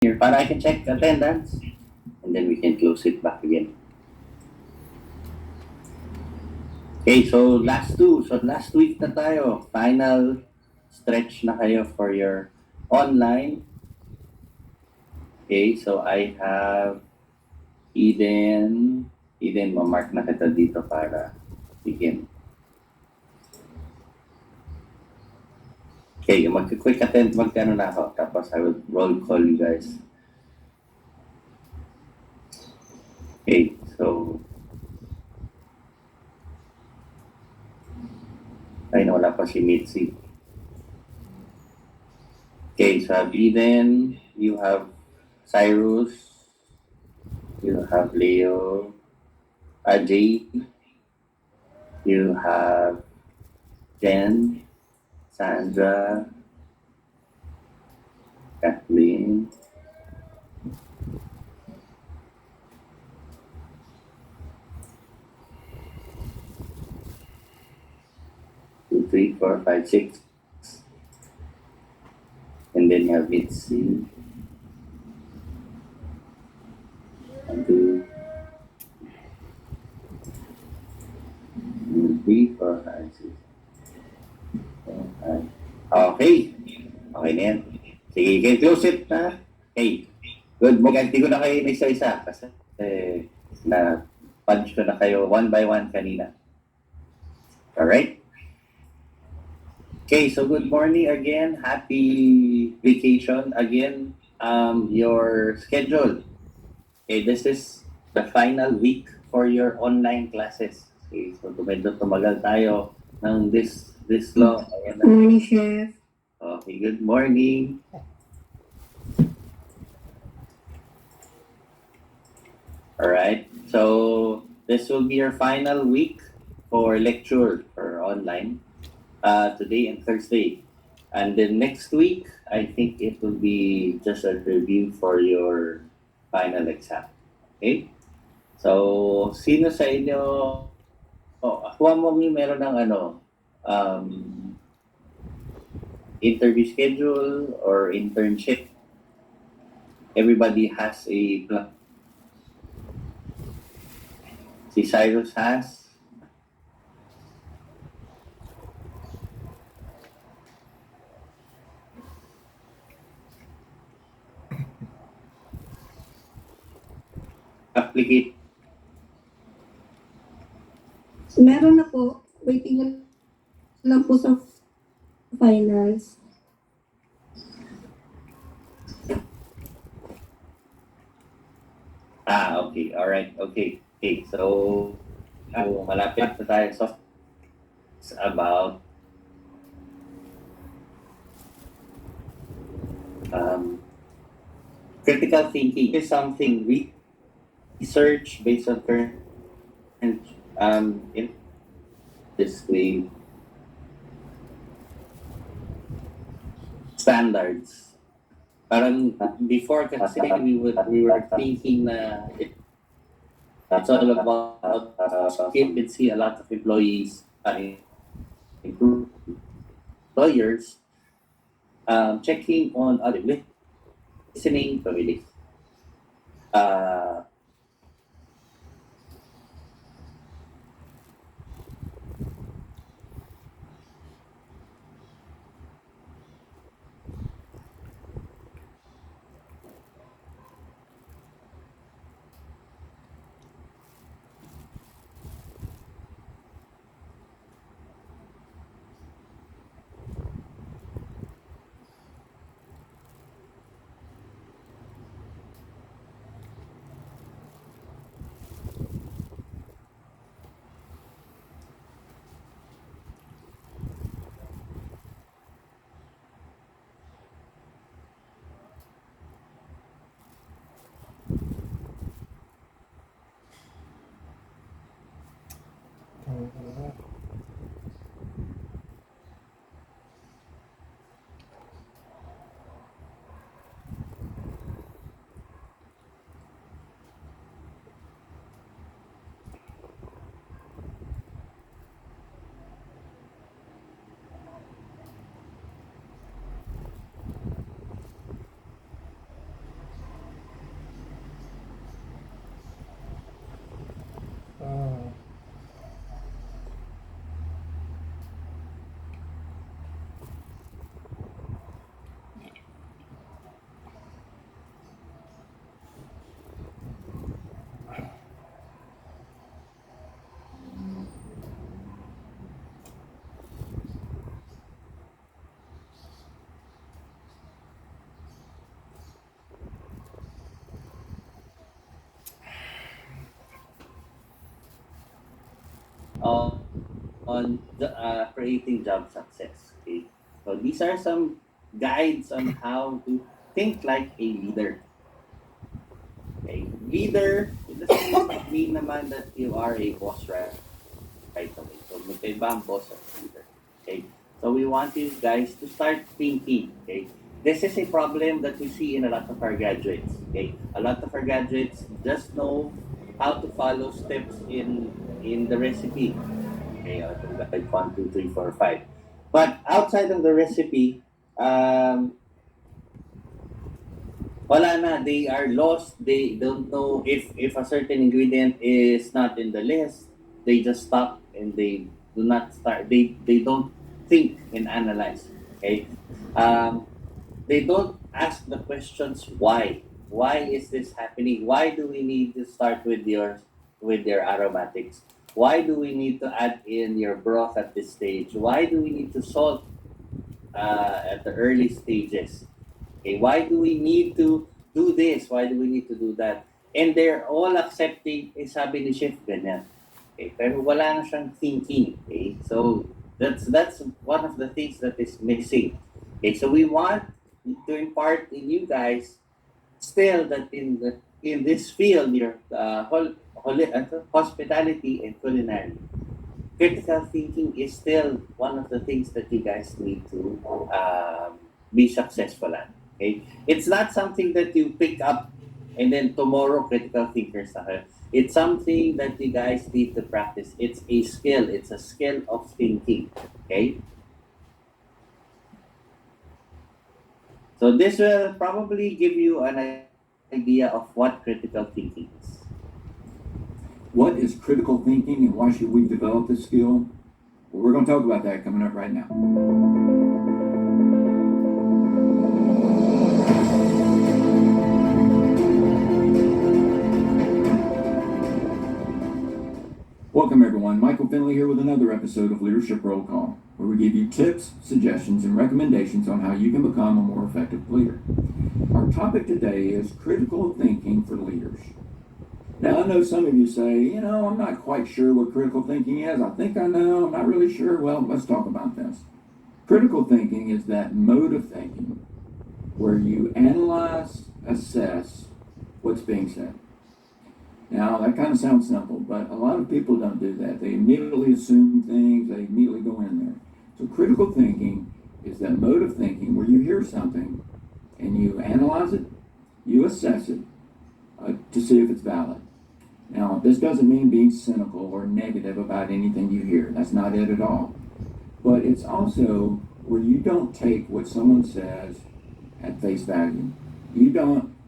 here para I can check attendance and then we can close it back again. Okay, so last two. So last week na tayo. Final stretch na kayo for your online. Okay, so I have Eden. Eden, mamark na kita dito para begin. Okay, mag-quick attend, magkano na ako. Tapos I will roll call you guys. Okay, so ay nawala pa si Mitzi. Okay, so I have Eden, you have Cyrus, you have Leo, Ajay, you have Jen, Sandra, Kathleen, 2, 3, 4, 5, 6. And then you have Mitzi. 1, 2, 3, 4, 5, 6. Okay. Okay na yan. Sige, can close it na. Okay. Good. Maganti ko na kayo isa-isa kasi na-punch ko na kayo one by one kanina. Alright? Okay, so good morning again. Happy vacation again. Your schedule. Okay, this is the final week for your online classes. Okay, so medyo tumagal tayo ng this long. Ayan na. Morning, Chef. Okay, good morning. Alright, so this will be your final week for lecture for online. Today and Thursday. And then next week, I think it will be just a review for your final exam. Okay? So, sino sa inyo, kuha mo meron ng interview schedule or internship. Everybody has a plan. Si Cyrus has. Applicate. Meron na po. Waiting lang po sa finals. Okay. All right. Okay. Okay. So, malapit na tayo. So, it's about critical thinking is something research based on current in this way standards. Parang before kasi we were thinking na it's all about you can see a lot of employees employers checking on other listening probably creating job success. Okay, so these are some guides on how to think like a leader. Okay, leader, it doesn't mean naman that you are a boss right away. So magkaiba ang boss at leader. Okay, so we want you guys to start thinking. Okay, this is a problem that we see in a lot of our graduates. Okay, a lot of our graduates just know how to follow steps in the recipe. Okay, to guide 1, 2, 3, 4, 5. But outside of the recipe, wala na. They are lost. They don't know if a certain ingredient is not in the list. They just stop and they do not start. They don't think and analyze. Okay, they don't ask the questions why. Why is this happening? Why do we need to start with your aromatics? Why do we need to add in your broth at this stage? Why do we need to salt at the early stages? Okay, why do we need to do this? Why do we need to do that? And they're all accepting, sabi ni chef, ganyan. Okay, pero wala na siyang thinking. Okay, so that's one of the things that is missing. Okay, so we want to impart in you guys still that in this field, your hospitality and culinary, critical thinking is still one of the things that you guys need to be successful at. Okay, it's not something that you pick up and then tomorrow critical thinkers na kayo. It's something that you guys need to practice. It's a skill. It's a skill of thinking. Okay, so this will probably give you an idea of what critical thinking is. What is critical thinking and why should we develop this skill? Well, we're going to talk about that coming up right now. Welcome everyone, Michael Finley here with another episode of Leadership Roll Call, where we give you tips, suggestions, and recommendations on how you can become a more effective leader. Our topic today is critical thinking for leaders. Now, I know some of you say, I'm not quite sure what critical thinking is. I think I know, I'm not really sure. Well, let's talk about this. Critical thinking is that mode of thinking where you analyze, assess what's being said. Now, that kind of sounds simple, but a lot of people don't do that. They immediately assume things, they immediately go in there. So critical thinking is that mode of thinking where you hear something and you analyze it, you assess it to see if it's valid. Now, this doesn't mean being cynical or negative about anything you hear. That's not it at all. But it's also where you don't take what someone says at face value.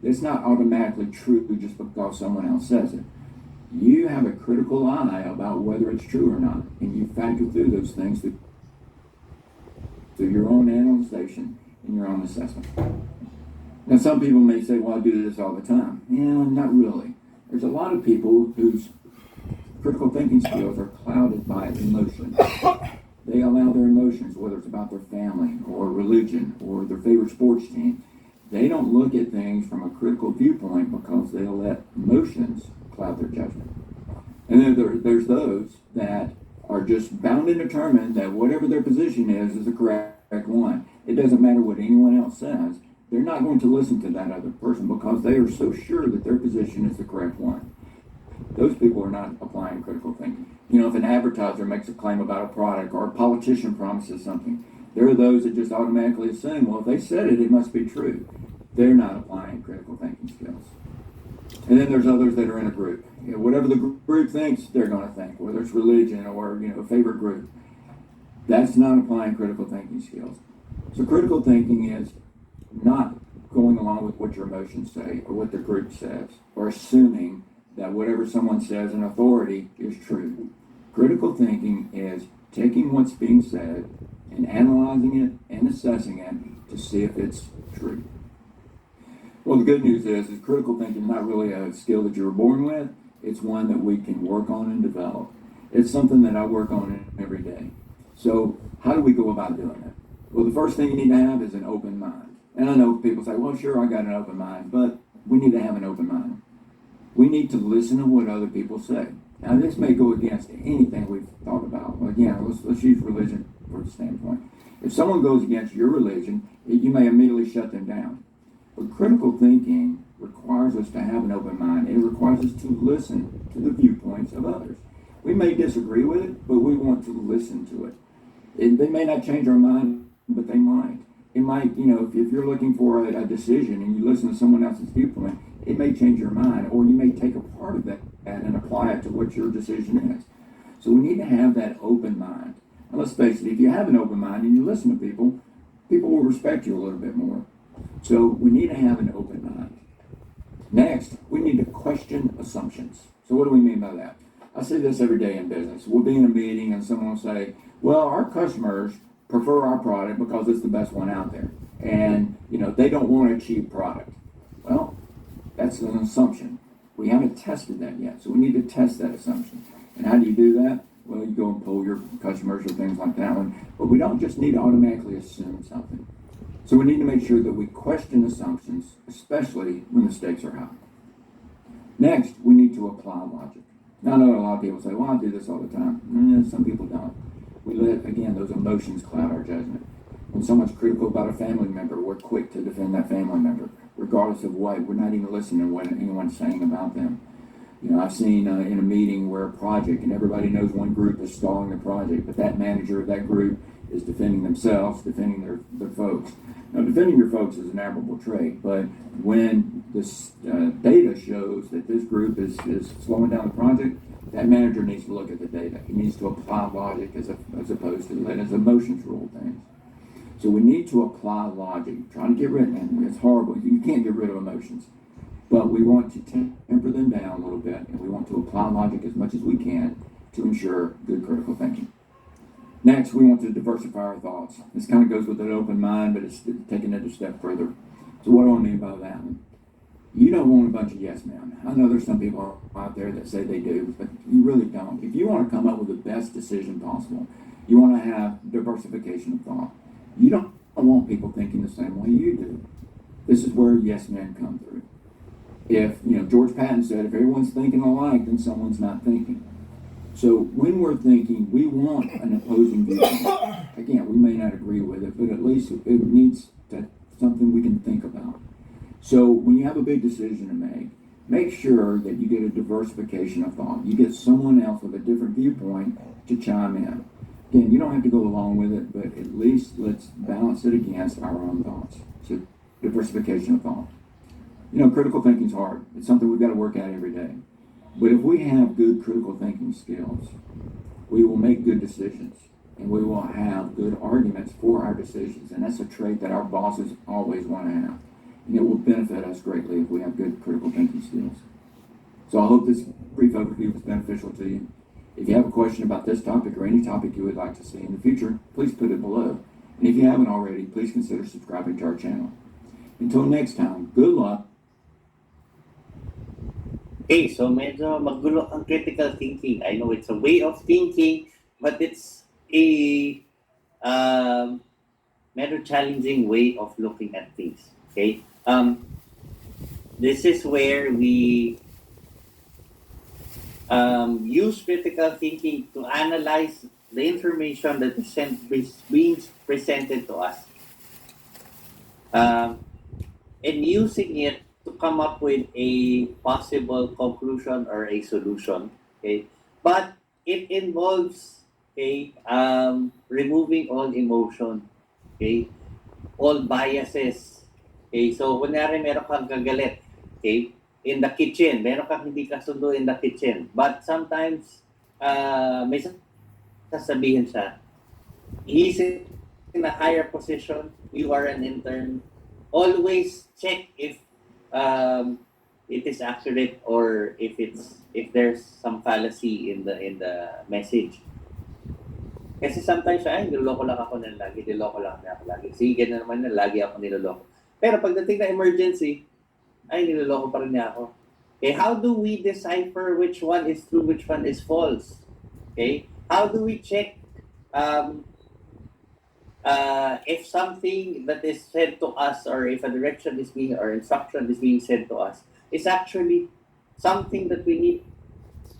It's not automatically true just because someone else says it. You have a critical eye about whether it's true or not, and you factor through those things through your own analyzation and your own assessment. Now, some people may say, well, I do this all the time. Yeah, not really. There's a lot of people whose critical thinking skills are clouded by emotions. They allow their emotions, whether it's about their family or religion or their favorite sports team, they don't look at things from a critical viewpoint because they'll let emotions cloud their judgment. And then there's those that are just bound and determined that whatever their position is the correct one. It doesn't matter what anyone else says. They're not going to listen to that other person because they are so sure that their position is the correct one. Those people are not applying critical thinking. If an advertiser makes a claim about a product or a politician promises something, there are those that just automatically assume, well, if they said it, it must be true. They're not applying critical thinking skills. And then there's others that are in a group. Whatever the group thinks, they're going to think, whether it's religion or a favorite group. That's not applying critical thinking skills. So critical thinking is not going along with what your emotions say or what the group says or assuming that whatever someone says in authority is true. Critical thinking is taking what's being said and analyzing it and assessing it to see if it's true. Well, the good news is critical thinking is not really a skill that you were born with. It's one that we can work on and develop. It's something that I work on every day. So how do we go about doing it? Well, the first thing you need to have is an open mind. And I know people say, well, sure, I got an open mind, but we need to have an open mind. We need to listen to what other people say. Now, this may go against anything we've thought about. Well, again, let's use religion for the standpoint. If someone goes against your religion, you may immediately shut them down. But critical thinking requires us to have an open mind. It requires us to listen to the viewpoints of others. We may disagree with it, but we want to listen to it. They may not change our mind, but they might. It might, if you're looking for a decision and you listen to someone else's viewpoint, it may change your mind, or you may take a part of that and apply it to what your decision is. So we need to have that open mind. And let's face it, if you have an open mind and you listen to people, people will respect you a little bit more. So we need to have an open mind. Next, we need to question assumptions. So what do we mean by that? I say this every day in business. We'll be in a meeting and someone will say, well, our customers prefer our product because it's the best one out there. And, they don't want a cheap product. Well, that's an assumption. We haven't tested that yet, so we need to test that assumption. And how do you do that? Well, you go and poll your customers or things like that one. But we don't just need to automatically assume something. So we need to make sure that we question assumptions, especially when the stakes are high. Next, we need to apply logic. Now, I know a lot of people say, well, I do this all the time. Some people don't. We let, again, those emotions cloud our judgment. When someone's critical about a family member, we're quick to defend that family member, regardless of what. We're not even listening to what anyone's saying about them. I've seen in a meeting where a project, and everybody knows one group is stalling the project, but that manager of that group is defending themselves, defending their folks. Now, defending your folks is an admirable trait, but when this data shows that this group is slowing down the project, that manager needs to look at the data. He needs to apply logic as opposed to let his emotions rule things. So we need to apply logic. Trying to get rid of them. It's horrible. You can't get rid of emotions. But we want to temper them down a little bit, and we want to apply logic as much as we can to ensure good critical thinking. Next, we want to diversify our thoughts. This kind of goes with an open mind, but it's taking it a step further. So what do I mean by that? You don't want a bunch of yes men. I know there's some people out there that say they do, but you really don't. If you want to come up with the best decision possible, you want to have diversification of thought. You don't want people thinking the same way you do. This is where yes men come through. If, George Patton said, if everyone's thinking alike, then someone's not thinking. So when we're thinking, we want an opposing viewpoint. Again, we may not agree with it, but at least it needs something we can think about. So when you have a big decision to make sure that you get a diversification of thought. You get someone else with a different viewpoint to chime in. Again, you don't have to go along with it, but at least let's balance it against our own thoughts. So diversification of thought. Critical thinking is hard. It's something we've got to work at every day. But if we have good critical thinking skills, we will make good decisions, and we will have good arguments for our decisions. And that's a trait that our bosses always want to have. And it will benefit us greatly if we have good critical thinking skills. So I hope this brief overview was beneficial to you. If you have a question about this topic or any topic you would like to see in the future, please put it below. And if you haven't already, please consider subscribing to our channel. Until next time, good luck. Okay, so medyo magulo ang critical thinking. I know it's a way of thinking, but it's a medyo challenging way of looking at things. Okay, this is where we use critical thinking to analyze the information that is being presented to us, and using it to come up with a possible conclusion or a solution. Okay, but it involves removing all emotion, okay, all biases. Okay, so kunyari meron kang kagalit, okay, in the kitchen, meron kang hindi kasundo in the kitchen, but sometimes may sasabihin siya, he's in a higher position, you are an intern. Always check if it is accurate or if there's some fallacy in the message. Kasi sometimes ay niloloko lang ako ng lagi, niloloko lang ako lagi. Sige na naman na lagi ako niloloko. Pero pagdating na emergency, ay niloloko pa rin niya ako. Okay, how do we decipher which one is true, which one is false? Okay? How do we check if something that is said to us, or if a direction is being, or instruction is being said to us, is actually something that we need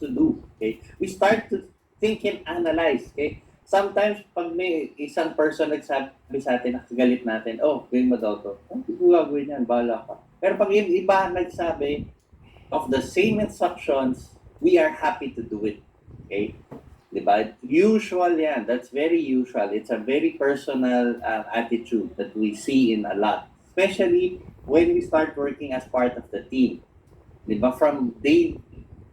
to do. Okay? We start to think and analyze. Okay? Sometimes, pag may isang person nagsabi sa atin, nakagalit natin, oh, gawin mo daw to. Oh, hindi ko gagawin yan, bahala ka. Pero pag yung iba nagsabi of the same instructions, we are happy to do it. Okay? Diba? Usual yan. That's very usual. It's a very personal attitude that we see in a lot. Especially when we start working as part of the team. Diba? From day,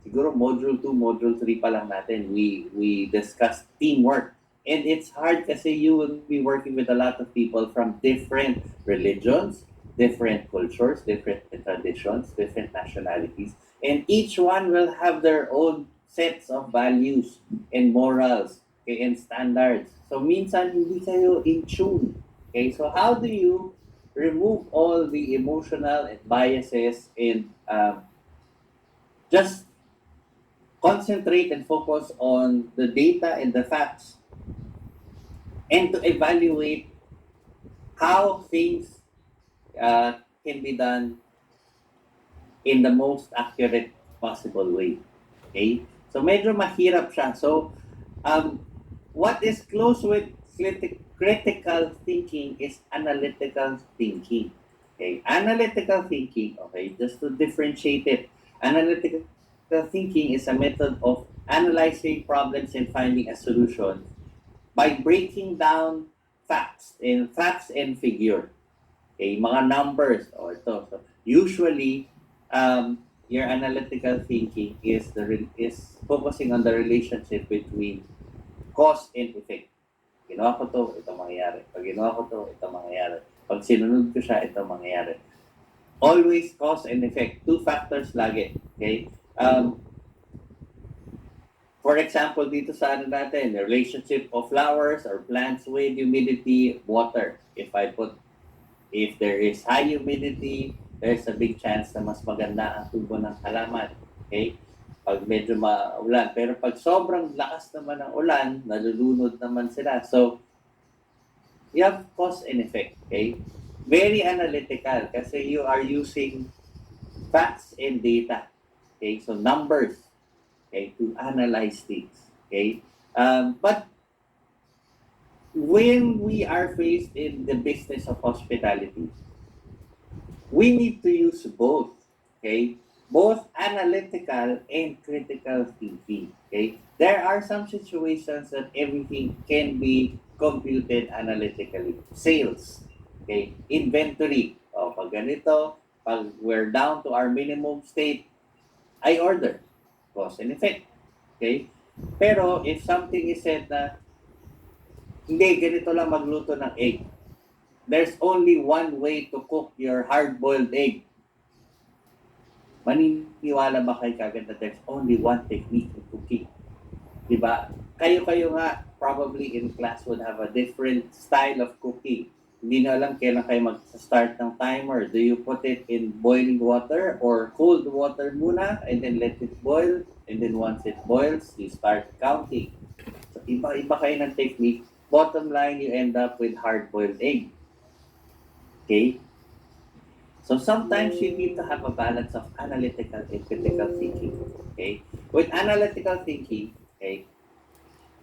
siguro module 2, module 3 pa lang natin, we discussed teamwork. And it's hard kasi you will be working with a lot of people from different religions, different cultures, different traditions, different nationalities. And each one will have their own sets of values and morals, okay, and standards. So minsan hindi kayo in tune. Okay, so how do you remove all the emotional biases and just concentrate and focus on the data and the facts and to evaluate how things can be done in the most accurate possible way. Okay? So medyo mahirap siya. So what is close with critical thinking is analytical thinking. Okay? Analytical thinking, okay, just to differentiate it, analytical thinking is a method of analyzing problems and finding a solution by breaking down facts and figure. Okay, mga numbers or ito. So usually, your analytical thinking is focusing on the relationship between cause and effect. Ginawa ko to, ito mangyayari. Pag ginawa ko to, ito mangyayari. Pag sinunod ko siya, ito mangyayari. Always cause and effect. Two factors lagi. Okay? For example, dito sa ano natin, the relationship of flowers or plants with humidity, water. If there is high humidity, there's a big chance na mas maganda ang tubo ng halaman. Okay? Pag medyo maulan. Pero pag sobrang lakas naman ng ulan, nalulunod naman sila. So, you have cause and effect. Okay? Very analytical kasi you are using facts and data. Okay? So, numbers. Okay? To analyze things. Okay? But when we are faced in the business of hospitality, we need to use both. Okay? Both analytical and critical thinking. Okay? There are some situations that everything can be computed analytically. Sales. Okay? Inventory. O, pag ganito, pag we're down to our minimum state, I order. Cause and effect. Okay? Pero if something is said na hindi, ganito lang magluto ng egg. There's only one way to cook your hard-boiled egg. Maniniwala ba kayo kagad na there's only one technique in cooking? Diba? Kayo nga, probably in class would have a different style of cooking. Hindi na alam kailan kayo mag-start ng timer. Do you put it in boiling water or cold water muna and then let it boil? And then once it boils, you start counting. So, iba kayo ng technique. Bottom line, you end up with hard-boiled egg. Okay? So sometimes you need to have a balance of analytical and critical thinking. Okay? With analytical thinking, okay,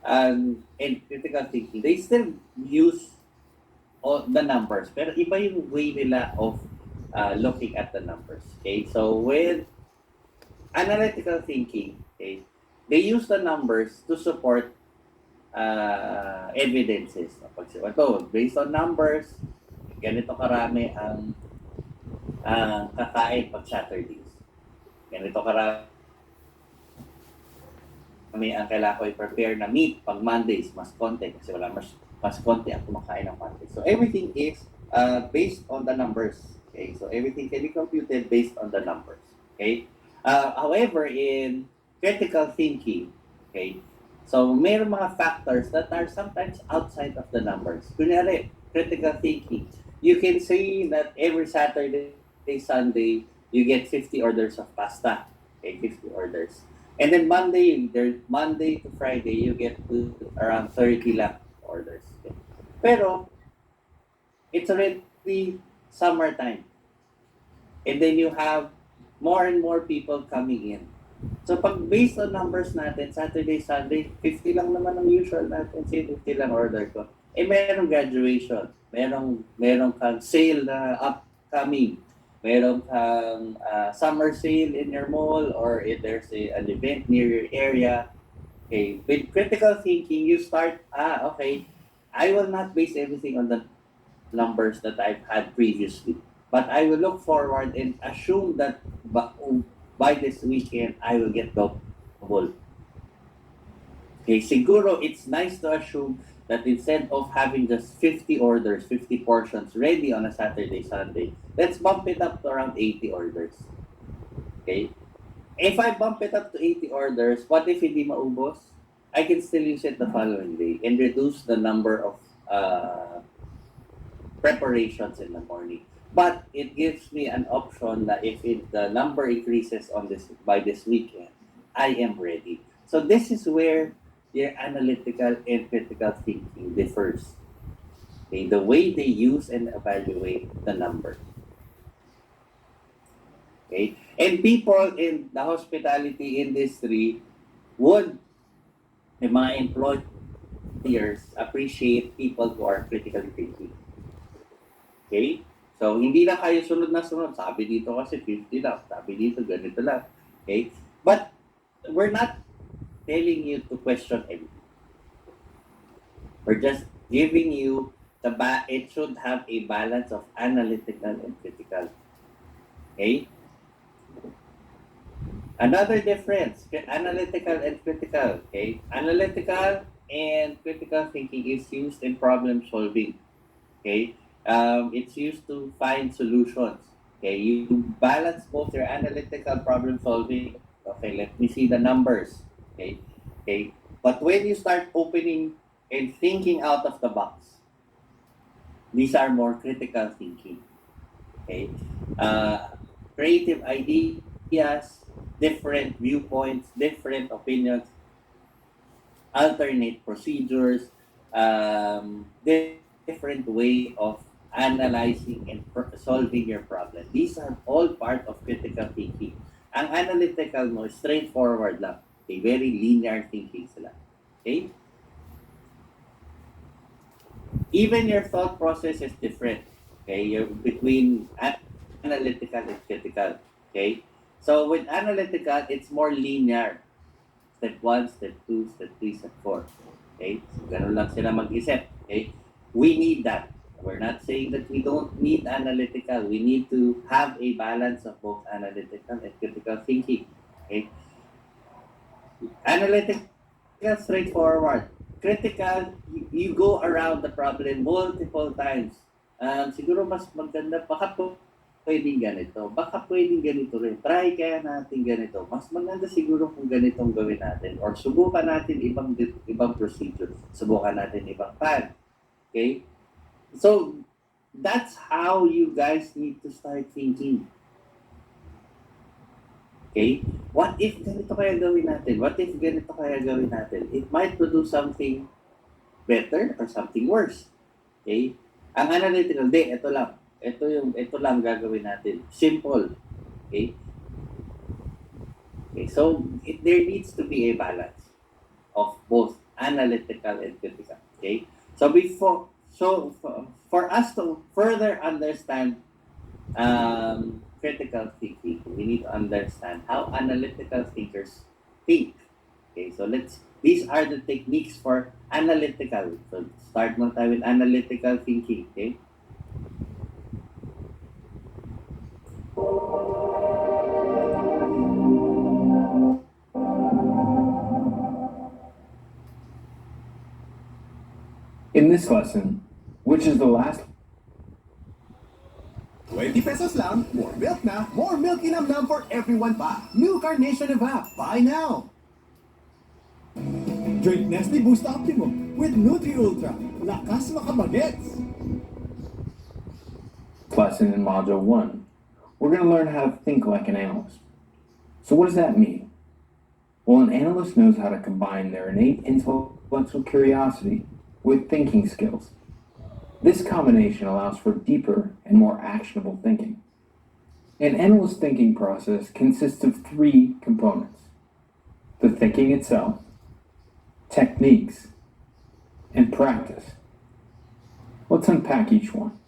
and critical thinking, they still use all the numbers. Pero iba yung way nila of looking at the numbers. Okay? So with analytical thinking, okay, they use the numbers to support evidences. Ito, based on numbers, ganito karami ang kakain pag Saturdays. Ganito karami ang kailangan ko i-prepare na meat pag Mondays, mas konti kasi wala mas konti ang kumakain ng Mondays. So everything is based on the numbers. Okay? So everything can be computed based on the numbers. Okay? However, in critical thinking, okay, so mayroong mga factors that are sometimes outside of the numbers. Kunyari, critical thinking. You can say that every Saturday, Sunday, you get 50 orders of pasta. Okay, 50 orders. And then Monday to Friday, you get to around 30 lang orders. Okay. Pero, it's already summertime. And then you have more and more people coming in. So pag based on numbers natin, Saturday, Sunday, 50 lang naman ang usual natin. Say 50 lang order ko. Eh merong graduation, merong kang sale na upcoming, merong kang summer sale in your mall, or if there's an event near your area. Okay, with critical thinking, you start, okay, I will not base everything on the numbers that I've had previously. But I will look forward and assume that by this weekend, I will get double. Okay, siguro it's nice to assume that instead of having just 50 orders, 50 portions ready on a Saturday, Sunday, let's bump it up to around 80 orders. Okay? If I bump it up to 80 orders, what if hindi maubos? I can still use it the following day and reduce the number of preparations in the morning. But it gives me an option that if the number increases on this by this weekend, I am ready. So this is where your analytical and critical thinking differs. Okay, the way they use and evaluate the numbers. Okay, and people in the hospitality industry would, mga employers, appreciate people who are critically thinking. Okay? So, hindi lang kayo sunod na sunod. Sabi dito kasi 50 lang. Sabi dito, ganito lang. Okay? But, we're not telling you to question everything. We're just giving you it should have a balance of analytical and critical. Okay? Another difference, analytical and critical. Okay? Analytical and critical thinking is used in problem solving. Okay? It's used to find solutions. Okay, you balance both your analytical problem solving. Okay, let me see the numbers. Okay. But when you start opening and thinking out of the box, these are more critical thinking. Okay, creative ideas, different viewpoints, different opinions, alternate procedures, different way of analyzing and solving your problem. These are all part of critical thinking. Ang analytical mo, straightforward lang. Okay, very linear thinking sila. Okay? Even your thought process is different. Okay, you're between analytical and critical. Okay? So with analytical, it's more linear. Step 1, step 2, step 3, step 4. Okay? So ganun lang sila mag-isip. Okay? We need that. We're not saying that we don't need analytical. We need to have a balance of both analytical and critical thinking. Okay? Analytical, straightforward. Critical, you go around the problem multiple times. Siguro mas maganda, baka pwedeng ganito. Baka pwedeng ganito rin. Try kaya natin ganito. Mas maganda siguro kung ganitong gawin natin. Or subukan natin ibang procedure. Subukan natin ibang plan. Okay? So, that's how you guys need to start thinking. Okay? What if ganito kaya gawin natin? What if ganito kaya gawin natin? It might produce something better or something worse. Okay? Ang analytical, ito lang. Ito lang gagawin natin. Simple. Okay? Okay, so there needs to be a balance of both analytical and critical. Okay? So for us to further understand critical thinking, we need to understand how analytical thinkers think. Okay, so these are the techniques for analytical. So start mo tayo with analytical thinking. Okay? In this lesson, which is the last 20 pesos lang, more milk na, more milk inam-nam for everyone pa. New Carnation Evap, buy now! Drink Nestle Boost Optimum with Nutri Ultra. Lakas makabagets! lesson in Module 1, we're going to learn how to think like an analyst. So what does that mean? Well, an analyst knows how to combine their innate intellectual curiosity with thinking skills. This combination allows for deeper and more actionable thinking. An analyst thinking process consists of 3 components: the thinking itself, techniques, and practice. Let's unpack each one.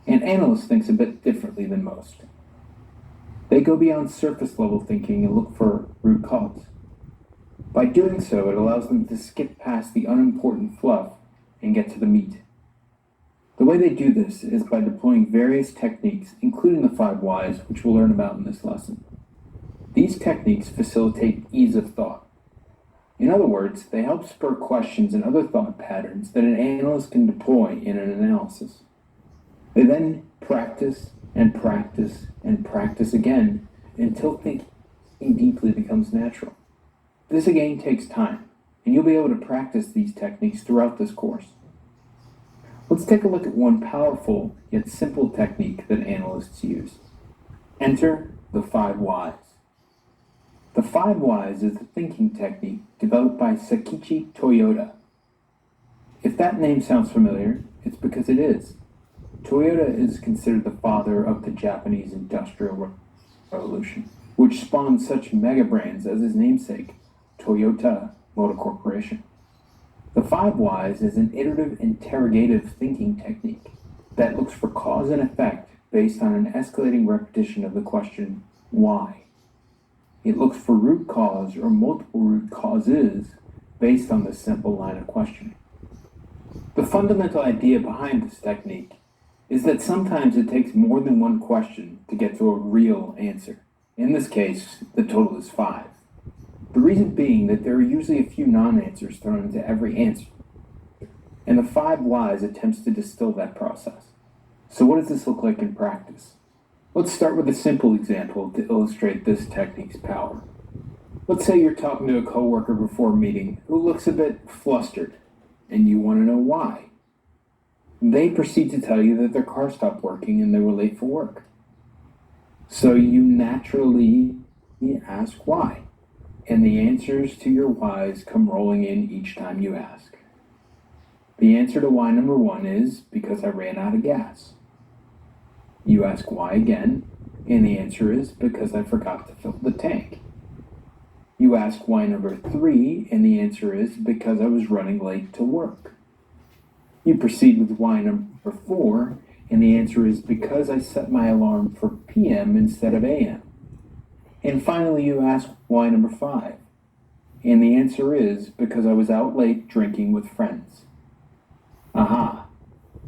An analyst thinks a bit differently than most. They go beyond surface level thinking and look for root cause. By doing so, it allows them to skip past the unimportant fluff and get to the meat. The way they do this is by deploying various techniques, including the 5 whys, which we'll learn about in this lesson. These techniques facilitate ease of thought. In other words, they help spur questions and other thought patterns that an analyst can deploy in an analysis. They then practice and practice and practice again until thinking deeply becomes natural. This again takes time, and you'll be able to practice these techniques throughout this course. Let's take a look at one powerful yet simple technique that analysts use. Enter the 5 whys. The 5 whys is a thinking technique developed by Sakichi Toyota. If that name sounds familiar, it's because it is. Toyota is considered the father of the Japanese Industrial Revolution, which spawned such mega brands as his namesake, Toyota Motor Corporation. The 5 whys is an iterative interrogative thinking technique that looks for cause and effect based on an escalating repetition of the question, why? It looks for root cause or multiple root causes based on this simple line of questioning. The fundamental idea behind this technique is that sometimes it takes more than one question to get to a real answer. In this case, the total is 5. The reason being that there are usually a few non-answers thrown into every answer, and the 5 whys attempts to distill that process. So what does this look like in practice? Let's start with a simple example to illustrate this technique's power. Let's say you're talking to a coworker before a meeting who looks a bit flustered, and you want to know why. They proceed to tell you that their car stopped working and they were late for work. So you naturally ask why, and the answers to your whys come rolling in each time you ask. The answer to why number 1 is because I ran out of gas. You ask why again, and the answer is because I forgot to fill the tank. You ask why number 3, and the answer is because I was running late to work. You proceed with why number 4, and the answer is because I set my alarm for PM instead of AM. And finally, you ask why number 5, and the answer is because I was out late drinking with friends. Aha!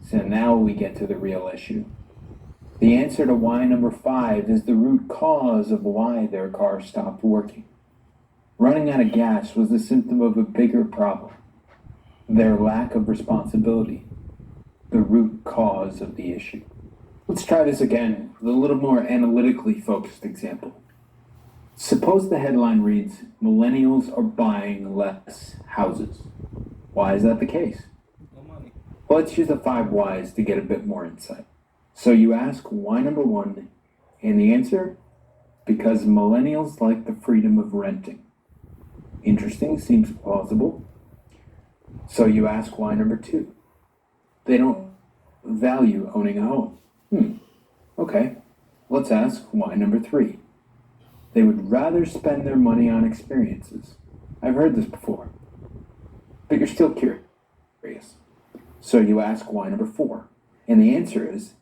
So now we get to the real issue. The answer to why number 5 is the root cause of why their car stopped working. Running out of gas was the symptom of a bigger problem, their lack of responsibility, the root cause of the issue. Let's try this again with a little more analytically focused example. Suppose the headline reads, millennials are buying less houses. Why is that the case? Well, let's use the 5 whys to get a bit more insight. So you ask why number 1, and the answer? Because millennials like the freedom of renting. Interesting, seems plausible. So you ask why number 2. They don't value owning a home. Okay, let's ask why number 3. They would rather spend their money on experiences. I've heard this before, but you're still curious. So you ask why number 4, and the answer is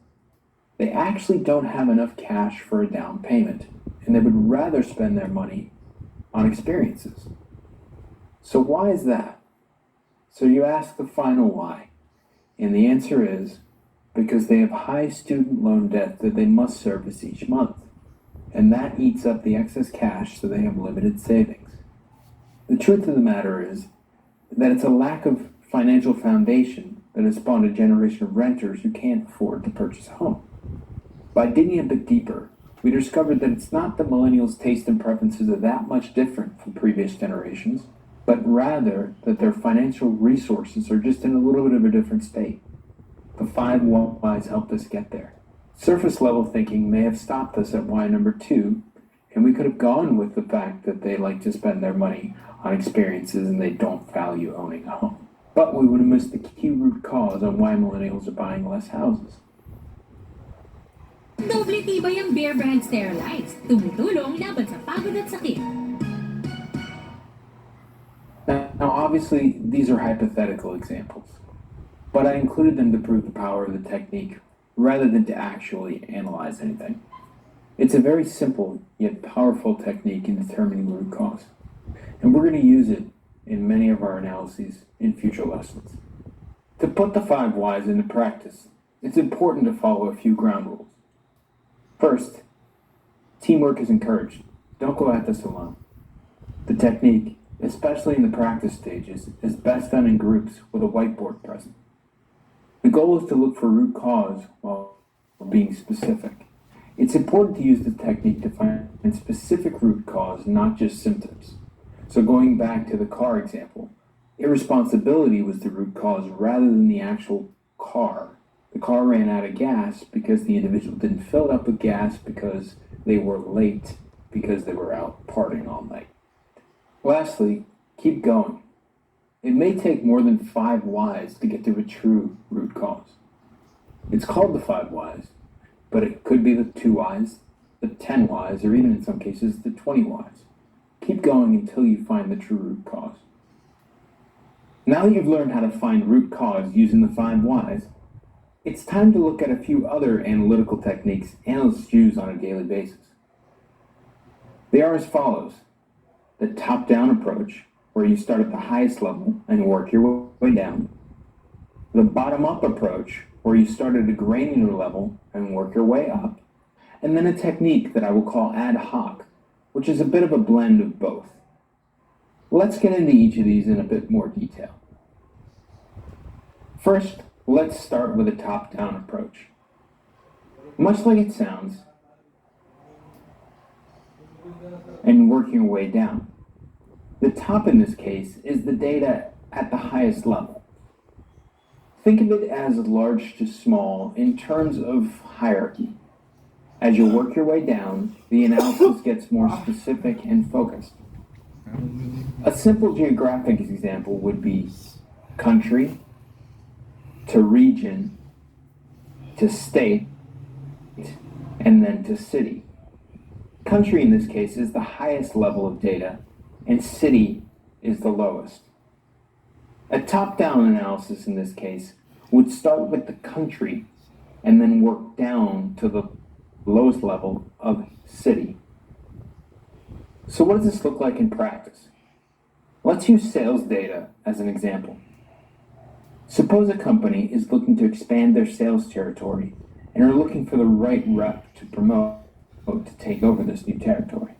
they actually don't have enough cash for a down payment, and they would rather spend their money on experiences. So why is that? So you ask the final why, and the answer is because they have high student loan debt that they must service each month, and that eats up the excess cash, so they have limited savings. The truth of the matter is that it's a lack of financial foundation that has spawned a generation of renters who can't afford to purchase a home. By digging a bit deeper, we discovered that it's not that millennials' taste and preferences are that much different from previous generations, but rather that their financial resources are just in a little bit of a different state. The 5 whys helped us get there. Surface level thinking may have stopped us at why number 2, and we could have gone with the fact that they like to spend their money on experiences and they don't value owning a home. But we would have missed the key root cause on why millennials are buying less houses. Doble tibay ang Bear Brand Sterilized. Tumutulong laban sa pagod at sakit. Now, obviously, these are hypothetical examples, but I included them to prove the power of the technique rather than to actually analyze anything. It's a very simple yet powerful technique in determining the root cause, and we're going to use it in many of our analyses in future lessons. To put the 5 whys into practice, it's important to follow a few ground rules. First, teamwork is encouraged. Don't go at this alone. The technique, especially in the practice stages, is best done in groups with a whiteboard present. The goal is to look for root cause while being specific. It's important to use the technique to find specific root cause, not just symptoms. So going back to the car example, irresponsibility was the root cause rather than the actual car. The car ran out of gas because the individual didn't fill it up with gas because they were late because they were out partying all night. Lastly, keep going. It may take more than 5 whys to get to a true root cause. It's called the 5 whys, but it could be the 2 whys, the 10 whys, or even in some cases the 20 whys. Keep going until you find the true root cause. Now that you've learned how to find root cause using the 5 whys, it's time to look at a few other analytical techniques analysts use on a daily basis. They are as follows: the top-down approach, where you start at the highest level and work your way down. The bottom-up approach, where you start at a granular level and work your way up. And then a technique that I will call ad hoc, which is a bit of a blend of both. Let's get into each of these in a bit more detail. First, let's start with a top-down approach. Much like it sounds, and working your way down. The top in this case is the data at the highest level. Think of it as large to small in terms of hierarchy. As you work your way down, the analysis gets more specific and focused. A simple geographic example would be country to region to state and then to city. Country in this case is the highest level of data, and city is the lowest. A top-down analysis in this case would start with the country and then work down to the lowest level of city. So what does this look like in practice? Let's use sales data as an example. Suppose a company is looking to expand their sales territory and are looking for the right rep to promote to take over this new territory.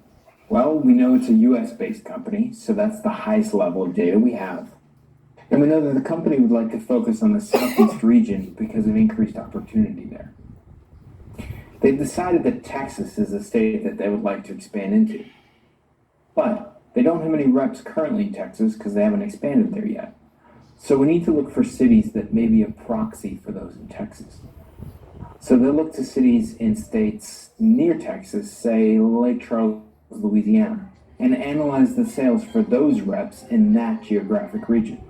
Well, we know it's a US-based company, so that's the highest level of data we have. And we know that the company would like to focus on the Southeast region because of increased opportunity there. They've decided that Texas is a state that they would like to expand into. But they don't have any reps currently in Texas because they haven't expanded there yet. So we need to look for cities that may be a proxy for those in Texas. So they'll look to cities in states near Texas, say Lake Charles, Louisiana, and analyze the sales for those reps in that geographic region.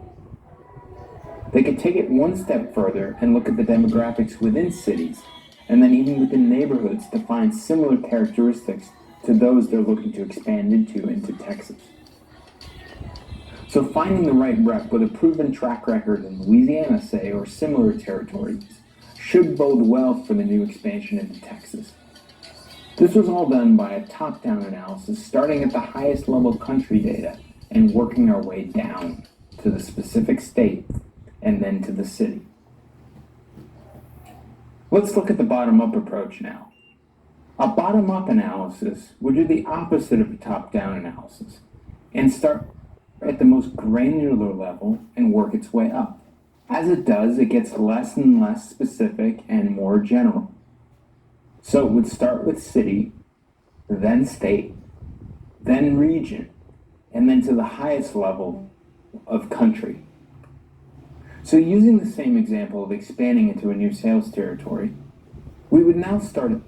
They could take it one step further and look at the demographics within cities, and then even within neighborhoods to find similar characteristics to those they're looking to expand into Texas. So finding the right rep with a proven track record in Louisiana, say, or similar territories, should bode well for the new expansion into Texas. This was all done by a top-down analysis, starting at the highest level country data and working our way down to the specific state and then to the city. Let's look at the bottom-up approach now. A bottom-up analysis would do the opposite of a top-down analysis and start at the most granular level and work its way up. As it does, it gets less and less specific and more general. So it would start with city, then state, then region, and then to the highest level of country. So using the same example of expanding into a new sales territory, we would now start at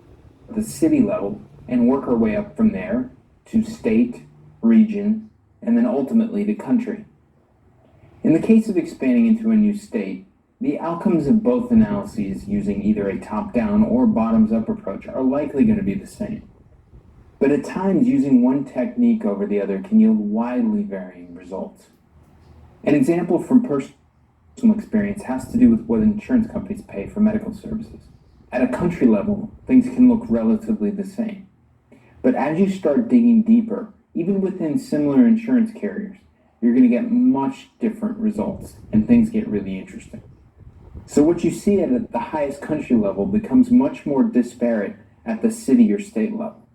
the city level and work our way up from there to state, region, and then ultimately to country. In the case of expanding into a new state, the outcomes of both analyses using either a top-down or bottoms-up approach are likely going to be the same. But at times, using one technique over the other can yield widely varying results. An example from personal experience has to do with what insurance companies pay for medical services. At a country level, things can look relatively the same. But as you start digging deeper, even within similar insurance carriers, you're going to get much different results and things get really interesting. So what you see at the highest country level becomes much more disparate at the city or state level.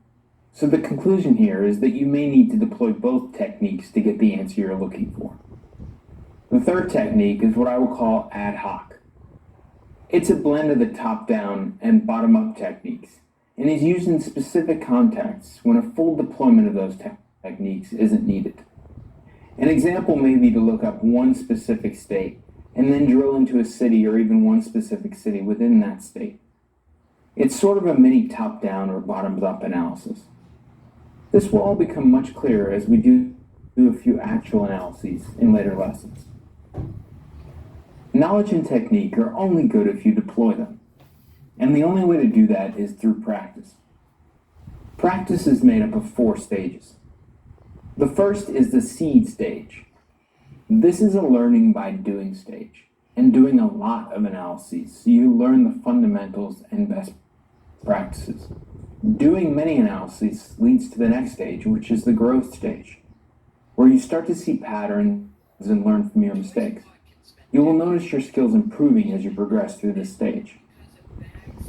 So the conclusion here is that you may need to deploy both techniques to get the answer you're looking for. The third technique is what I will call ad hoc. It's a blend of the top-down and bottom-up techniques, and is used in specific contexts when a full deployment of those techniques isn't needed. An example may be to look up one specific state and then drill into a city or even one specific city within that state. It's sort of a mini top-down or bottoms-up analysis. This will all become much clearer as we do a few actual analyses in later lessons. Knowledge and technique are only good if you deploy them, and the only way to do that is through practice. Practice is made up of 4 stages. The first is the seed stage. This is a learning by doing stage, and doing a lot of analyses so you learn the fundamentals and best practices. Doing many analyses leads to the next stage, which is the growth stage, where you start to see patterns and learn from your mistakes. You will notice your skills improving as you progress through this stage.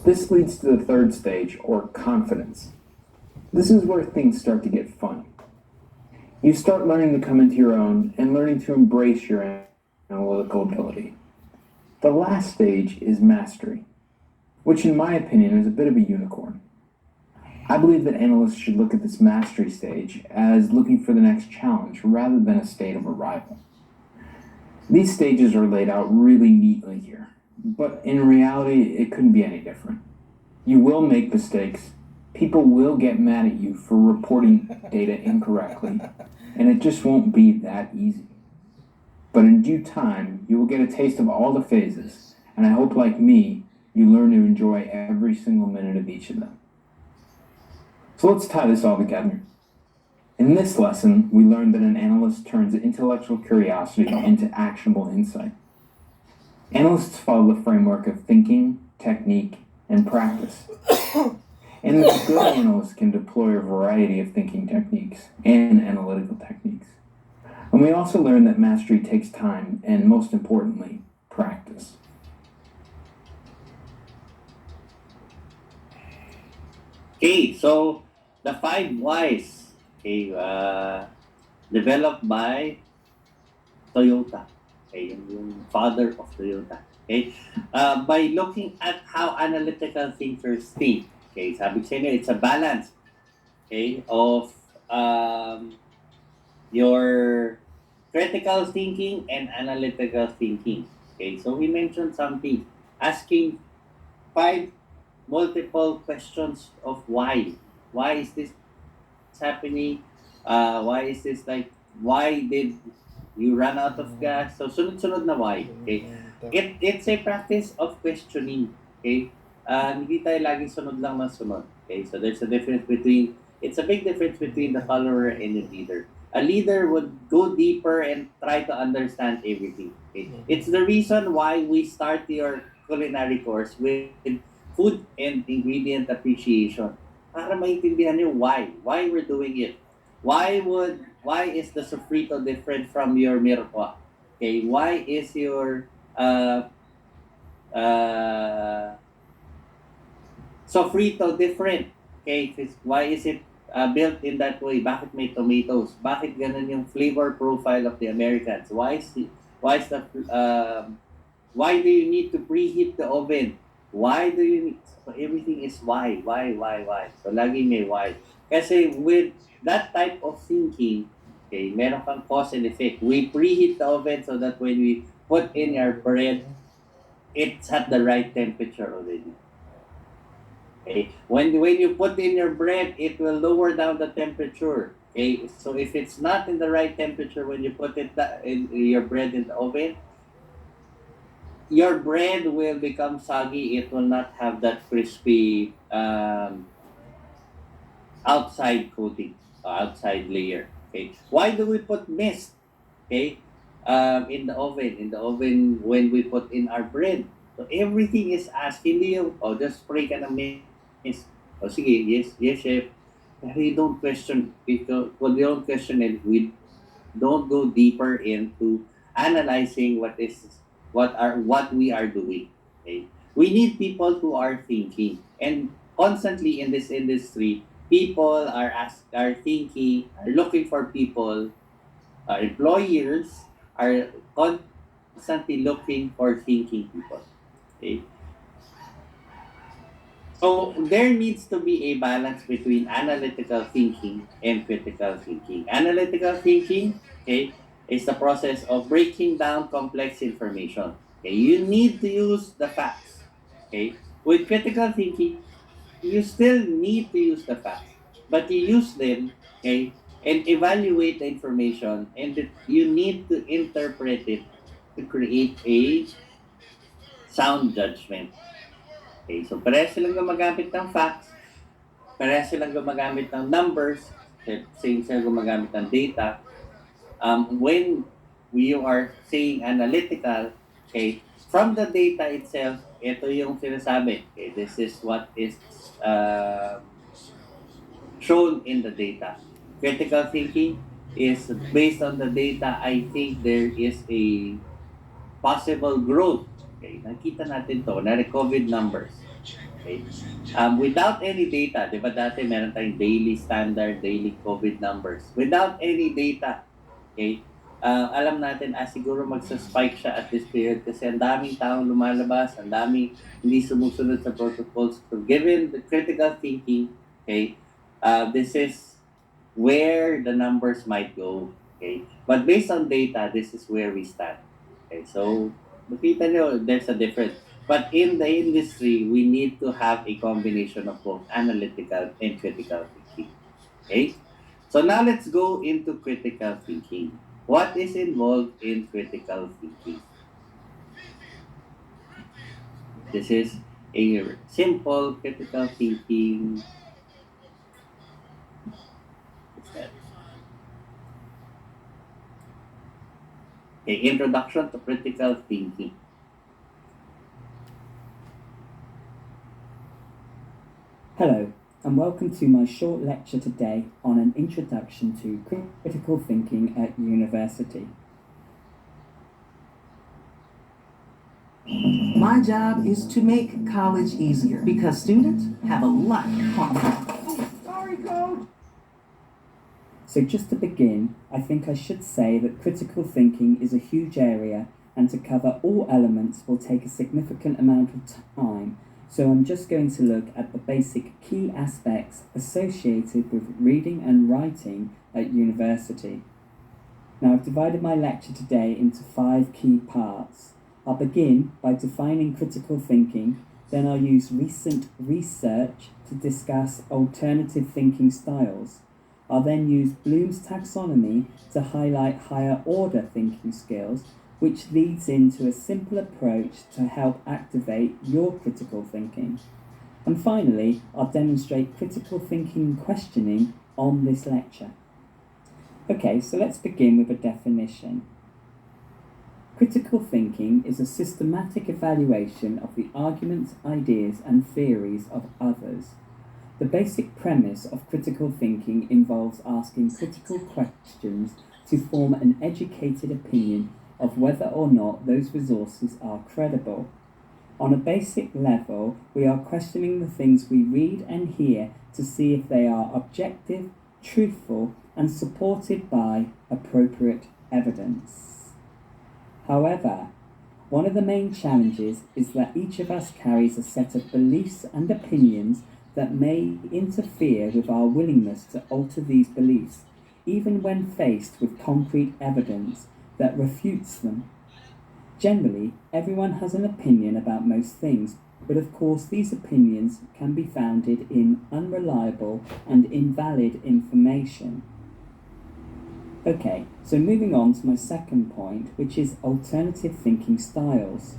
This leads to the third stage, or confidence. This is where things start to get fun. You start learning to come into your own and learning to embrace your analytical ability. The last stage is mastery, which in my opinion is a bit of a unicorn. I believe that analysts should look at this mastery stage as looking for the next challenge rather than a state of arrival. These stages are laid out really neatly here, but in reality, it couldn't be any different. You will make mistakes. People will get mad at you for reporting data incorrectly, and it just won't be that easy. But in due time, you will get a taste of all the phases, and I hope, like me, you learn to enjoy every single minute of each of them. So let's tie this all together. In this lesson, we learned that an analyst turns intellectual curiosity into actionable insight. Analysts follow the framework of thinking, technique, and practice. And a good analyst can deploy a variety of thinking techniques and analytical techniques. And we also learned that mastery takes time and, most importantly, practice. Okay, so the 5 whys, okay, developed by Toyota, okay, yung father of Toyota. Okay, by looking at how analytical thinkers think. Okay, sabi ko sa inyo, it's a balance, okay, of your critical thinking and analytical thinking. Okay, so we mentioned something, asking 5 multiple questions of why. Why is this happening? Why is this like? Why did you run out of gas? So sunod-sunod na why. Okay, it's a practice of questioning. Okay, hindi tayo laging sunod lang ng sunod. Okay, so there's a difference between. It's a big difference between the follower and the leader. A leader would go deeper and try to understand everything. Okay? It's the reason why we start your culinary course with food and ingredient appreciation. Para maintindihan nyo why we're doing it. Why is the sofrito different from your mirepoix? Okay, why is your sofrito different? Okay, why is it built in that way? Bakit may tomatoes? Bakit ganun yung flavor profile of the Americans? Why do you need to preheat the oven? Why do you need? So everything is why? So lagi may why. Kasi with that type of thinking, okay, meron kang cause and effect. We preheat the oven so that when we put in our bread, it's at the right temperature already. Okay. When you put in your bread, it will lower down the temperature. Okay. So if it's not in the right temperature when you put it in your bread in the oven, your bread will become soggy. It will not have that crispy outside coating, outside layer. Okay. Why do we put mist? Okay. in the oven when we put in our bread. So everything is asked, hindi yung, oh, just pray ka ng miss. Oh, sige, yes, yes, chef. Pero you don't question, because, well, you don't question it, we don't go deeper into analyzing what we are doing. Okay? We need people who are thinking. And constantly in this industry, people are thinking, are looking for people, employers are constantly looking for thinking people. Okay? So there needs to be a balance between analytical thinking and critical thinking. Analytical thinking, okay, is the process of breaking down complex information. Okay, you need to use the facts. Okay, with critical thinking, you still need to use the facts, but you use them, okay, and evaluate the information, and you need to interpret it to create a sound judgment. Okay, so parehas silang gumagamit ng facts, parehas silang gumagamit ng numbers, same silang gumagamit ng data. When we are saying analytical, okay, from the data itself, ito yung sinasabi. Okay, this is what is shown in the data. Critical thinking is based on the data. I think there is a possible growth. Okay, nakita natin to na COVID numbers. Okay? Without any data, di ba dati meron tayong daily standard, daily COVID numbers. Without any data, okay, alam natin, siguro magsa-spike siya at this period kasi ang daming taong lumalabas, ang daming hindi sumusunod sa protocols. So given the critical thinking, okay, this is where the numbers might go. Okay? But based on data, this is where we stand. Okay, so makita nyo, there's a difference. But in the industry, we need to have a combination of both analytical and critical thinking. Okay? So now let's go into critical thinking. What is involved in critical thinking? This is a simple critical thinking. Okay, introduction to critical thinking. Hello, and welcome to my short lecture today on an introduction to critical thinking at university. My job is to make college easier because students have a lot of Sorry, Coach. So just to begin, I think I should say that critical thinking is a huge area, and to cover all elements will take a significant amount of time. So I'm just going to look at the basic key aspects associated with reading and writing at university. Now I've divided my lecture today into 5 key parts. I'll begin by defining critical thinking, then I'll use recent research to discuss alternative thinking styles. I'll then use Bloom's taxonomy to highlight higher order thinking skills, which leads into a simple approach to help activate your critical thinking. And finally, I'll demonstrate critical thinking questioning on this lecture. Okay, so let's begin with a definition. Critical thinking is a systematic evaluation of the arguments, ideas, and theories of others. The basic premise of critical thinking involves asking critical questions to form an educated opinion of whether or not those resources are credible. On a basic level, we are questioning the things we read and hear to see if they are objective, truthful, and supported by appropriate evidence. However, one of the main challenges is that each of us carries a set of beliefs and opinions that may interfere with our willingness to alter these beliefs, even when faced with concrete evidence that refutes them. Generally, everyone has an opinion about most things, but of course these opinions can be founded in unreliable and invalid information. Okay, so moving on to my second point, which is alternative thinking styles.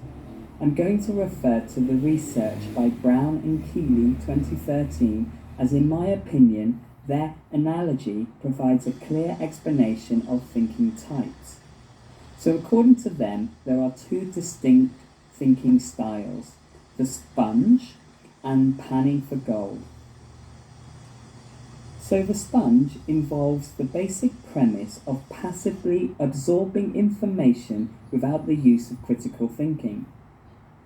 I'm going to refer to the research by Brown and Keeley 2013 as, in my opinion, their analogy provides a clear explanation of thinking types. So according to them, there are two distinct thinking styles, the sponge and panning for gold. So the sponge involves the basic premise of passively absorbing information without the use of critical thinking.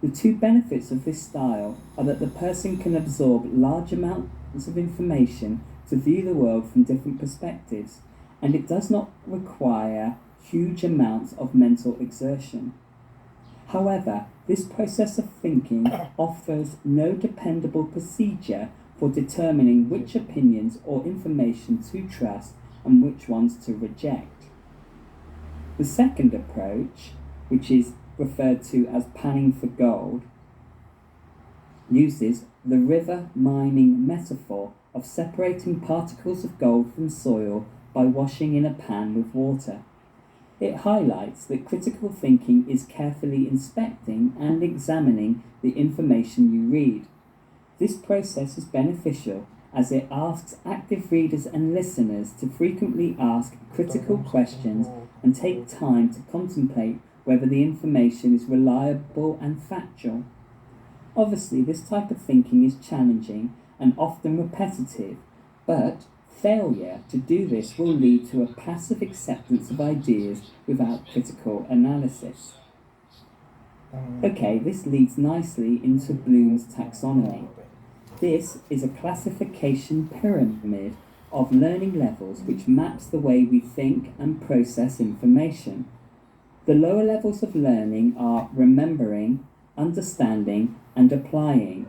The two benefits of this style are that the person can absorb large amounts of information to view the world from different perspectives, and it does not require huge amounts of mental exertion. However, this process of thinking offers no dependable procedure for determining which opinions or information to trust and which ones to reject. The second approach, which is referred to as panning for gold, uses the river mining metaphor of separating particles of gold from soil by washing in a pan with water. It highlights that critical thinking is carefully inspecting and examining the information you read. This process is beneficial as it asks active readers and listeners to frequently ask critical questions and take time to contemplate whether the information is reliable and factual. Obviously, this type of thinking is challenging and often repetitive, but failure to do this will lead to a passive acceptance of ideas without critical analysis. Okay, this leads nicely into Bloom's taxonomy. This is a classification pyramid of learning levels which maps the way we think and process information. The lower levels of learning are remembering, understanding, and applying.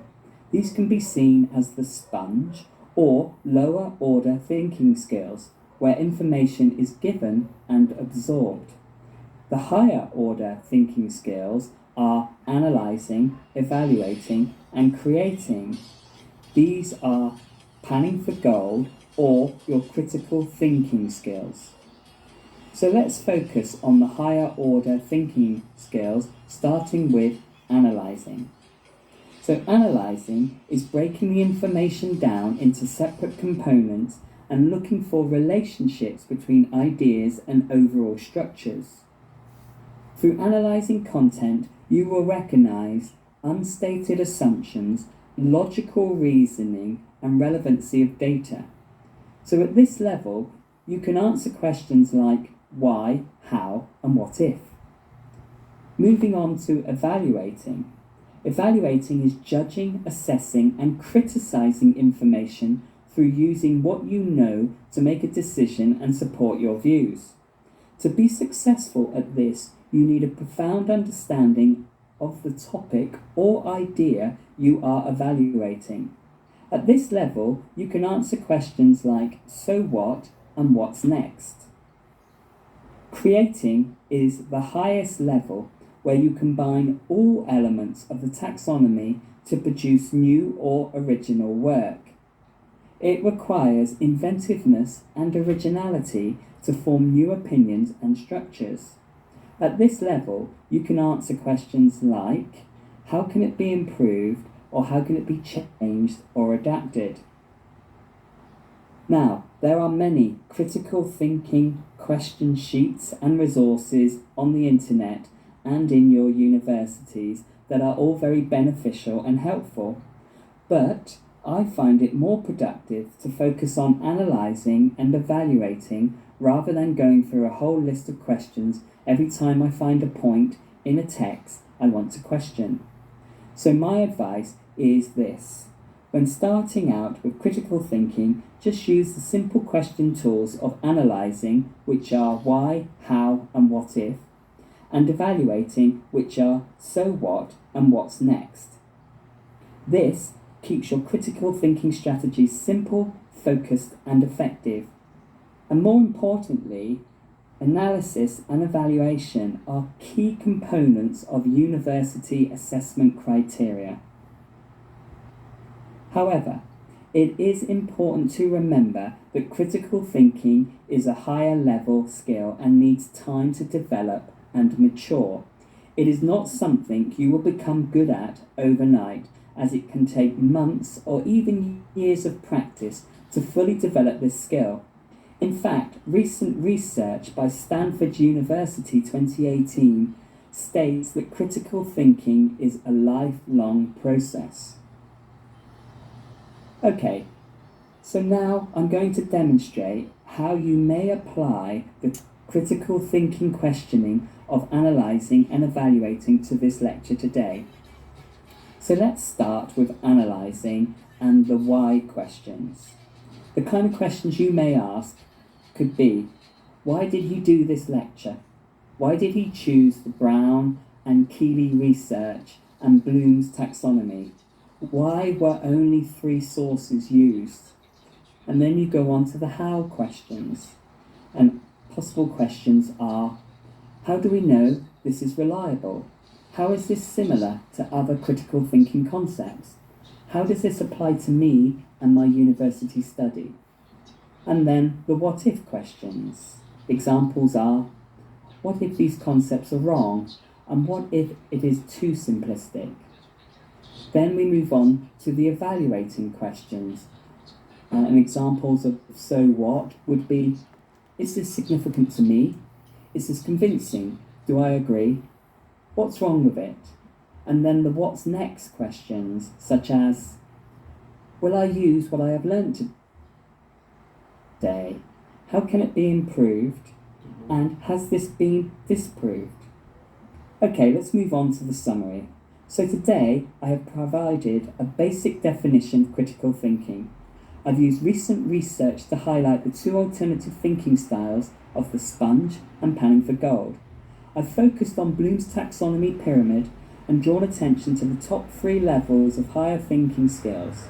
These can be seen as the sponge or lower order thinking skills, where information is given and absorbed. The higher order thinking skills are analyzing, evaluating, and creating. These are panning for gold or your critical thinking skills. So let's focus on the higher order thinking skills, starting with analyzing. So analyzing is breaking the information down into separate components and looking for relationships between ideas and overall structures. Through analyzing content, you will recognize unstated assumptions, logical reasoning, and relevancy of data. So at this level, you can answer questions like why, how, and what if. Moving on to evaluating. Evaluating is judging, assessing, and criticizing information through using what you know to make a decision and support your views. To be successful at this, you need a profound understanding of the topic or idea you are evaluating. At this level, you can answer questions like so what and what's next. Creating is the highest level where you combine all elements of the taxonomy to produce new or original work. It requires inventiveness and originality to form new opinions and structures. At this level, you can answer questions like, how can it be improved, or how can it be changed or adapted? Now, there are many critical thinking question sheets and resources on the internet and in your universities that are all very beneficial and helpful. But I find it more productive to focus on analysing and evaluating rather than going through a whole list of questions every time I find a point in a text I want to question. So my advice is this. When starting out with critical thinking, just use the simple question tools of analysing, which are why, how, and what if, and evaluating, which are so what and what's next. This keeps your critical thinking strategies simple, focused, and effective. And more importantly, analysis and evaluation are key components of university assessment criteria. However, it is important to remember that critical thinking is a higher level skill and needs time to develop and mature. It is not something you will become good at overnight, as it can take months or even years of practice to fully develop this skill. In fact, recent research by Stanford University 2018 states that critical thinking is a lifelong process. Okay, so now I'm going to demonstrate how you may apply the critical thinking questioning of analysing and evaluating to this lecture today. So let's start with analysing and the why questions. The kind of questions you may ask could be, why did he do this lecture? Why did he choose the Brown and Keeley research and Bloom's taxonomy? Why were only 3 sources used? And then you go on to the how questions. And possible questions are, how do we know this is reliable? How is this similar to other critical thinking concepts? How does this apply to me and my university study? And then the what if questions. Examples are, what if these concepts are wrong? And what if it is too simplistic? Then we move on to the evaluating questions. And examples of so what would be, is this significant to me? Is this convincing? Do I agree? What's wrong with it? And then the what's next questions, such as, will I use what I have learned today? How can it be improved? And has this been disproved? Okay, let's move on to the summary. So today I have provided a basic definition of critical thinking. I've used recent research to highlight the 2 alternative thinking styles of the sponge and panning for gold. I've focused on Bloom's taxonomy pyramid and drawn attention to the top 3 levels of higher thinking skills.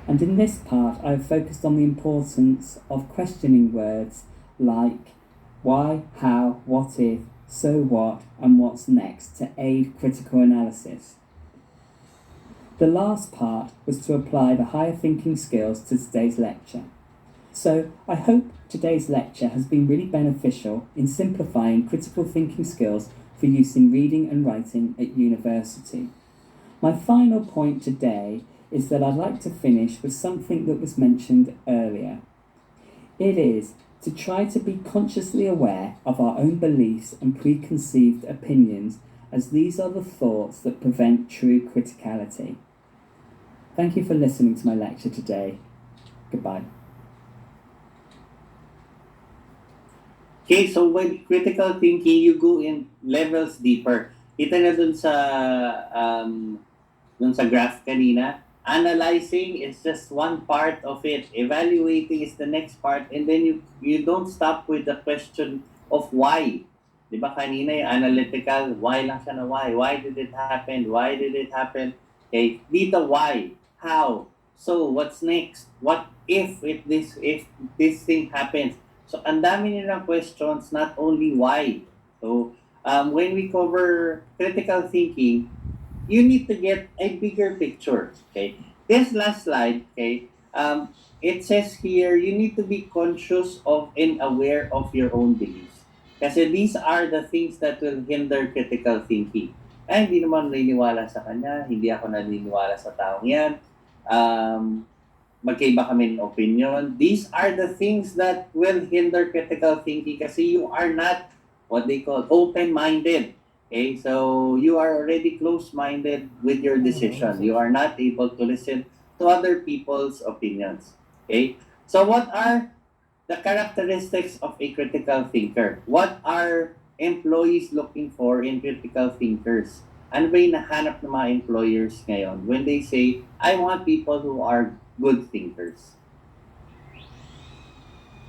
And in this part, I have focused on the importance of questioning words like why, how, what if, so what, and what's next to aid critical analysis. The last part was to apply the higher thinking skills to today's lecture. So I hope today's lecture has been really beneficial in simplifying critical thinking skills for use in reading and writing at university. My final point today is that I'd like to finish with something that was mentioned earlier. It is to try to be consciously aware of our own beliefs and preconceived opinions, as these are the thoughts that prevent true criticality. Thank you for listening to my lecture today. Goodbye. Okay, so when critical thinking, you go in levels deeper. Kita na dun sa graph kanina, analyzing is just one part of it. Evaluating is the next part. And then you don't stop with the question of why. Di ba kanina yung analytical, why lang siya na why? Why did it happen? Why did it happen? Okay, dito why? How? So, what's next? What if this thing happens? So, ang dami nilang questions, not only why. So, when we cover critical thinking, you need to get a bigger picture. Okay, this last slide. Okay, it says here you need to be conscious of and aware of your own beliefs. Kasi these are the things that will hinder critical thinking. Ay, hindi naman naniniwala sa kanya, hindi ako naniniwala sa taong yan. Magkaiba kami ng opinion. These are the things that will hinder critical thinking kasi you are not what they call open-minded. Okay, so you are already close-minded with your decision. You are not able to listen to other people's opinions. Okay, so what are the characteristics of a critical thinker? What are employees looking for in critical thinkers? Ano ba yung nahanap ng mga employers ngayon when they say, I want people who are good thinkers?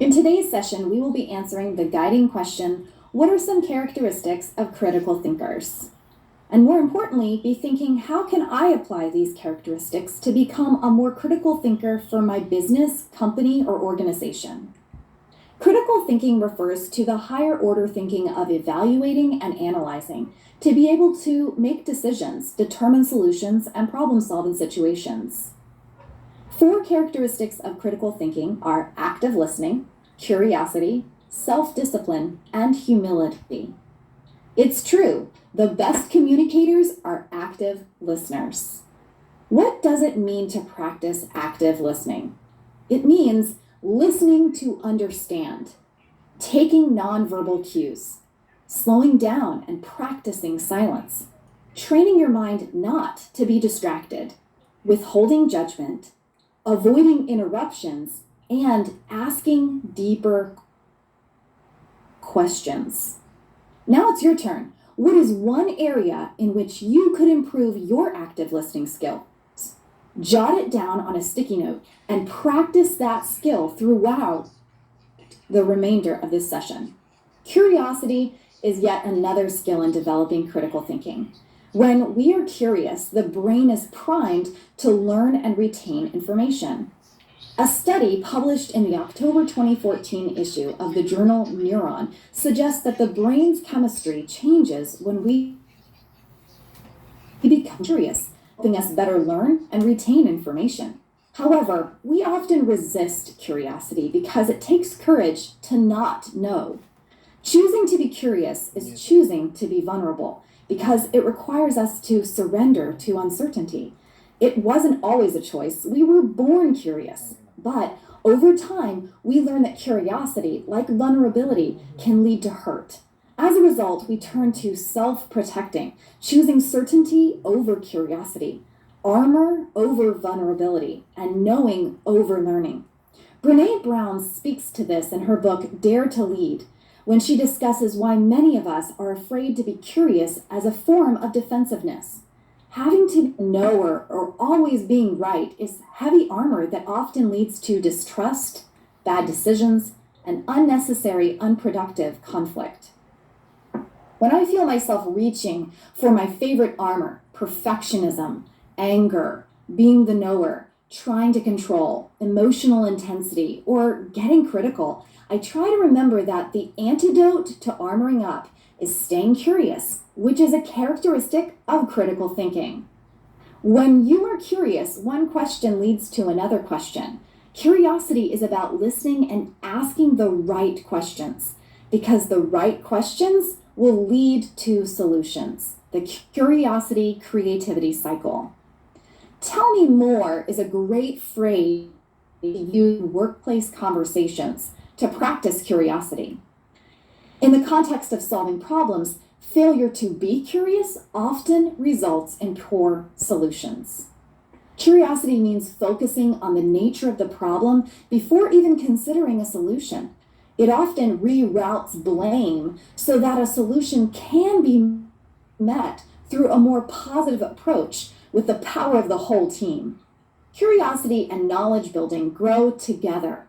In today's session, we will be answering the guiding question, what are some characteristics of critical thinkers? And more importantly, be thinking, how can I apply these characteristics to become a more critical thinker for my business, company, or organization? Critical thinking refers to the higher order thinking of evaluating and analyzing to be able to make decisions, determine solutions, and problem solve in situations. 4 characteristics of critical thinking are active listening, curiosity, self-discipline, and humility. It's true, the best communicators are active listeners. What does it mean to practice active listening? It means listening to understand, taking nonverbal cues, slowing down and practicing silence, training your mind not to be distracted, withholding judgment, avoiding interruptions, and asking deeper questions. Now it's your turn. What is one area in which you could improve your active listening skill? Jot it down on a sticky note and practice that skill throughout the remainder of this session. Curiosity is yet another skill in developing critical thinking. When we are curious, the brain is primed to learn and retain information. A study published in the October 2014 issue of the journal Neuron suggests that the brain's chemistry changes when we become curious, helping us better learn and retain information. However, we often resist curiosity because it takes courage to not know. Choosing to be curious is choosing to be vulnerable because it requires us to surrender to uncertainty. It wasn't always a choice. We were born curious, but over time, we learn that curiosity, like vulnerability, can lead to hurt. As a result, we turn to self-protecting, choosing certainty over curiosity, armor over vulnerability, and knowing over learning. Brené Brown speaks to this in her book, Dare to Lead, when she discusses why many of us are afraid to be curious as a form of defensiveness. Having to be a knower or always being right is heavy armor that often leads to distrust, bad decisions, and unnecessary, unproductive conflict. When I feel myself reaching for my favorite armor, perfectionism, anger, being the knower, trying to control, emotional intensity, or getting critical, I try to remember that the antidote to armoring up is staying curious, which is a characteristic of critical thinking. When you are curious, one question leads to another question. Curiosity is about listening and asking the right questions, because the right questions will lead to solutions. The curiosity creativity cycle. Tell me more is a great phrase to use in workplace conversations to practice curiosity. In the context of solving problems, failure to be curious often results in poor solutions. Curiosity means focusing on the nature of the problem before even considering a solution. It often reroutes blame so that a solution can be met through a more positive approach with the power of the whole team. Curiosity and knowledge building grow together.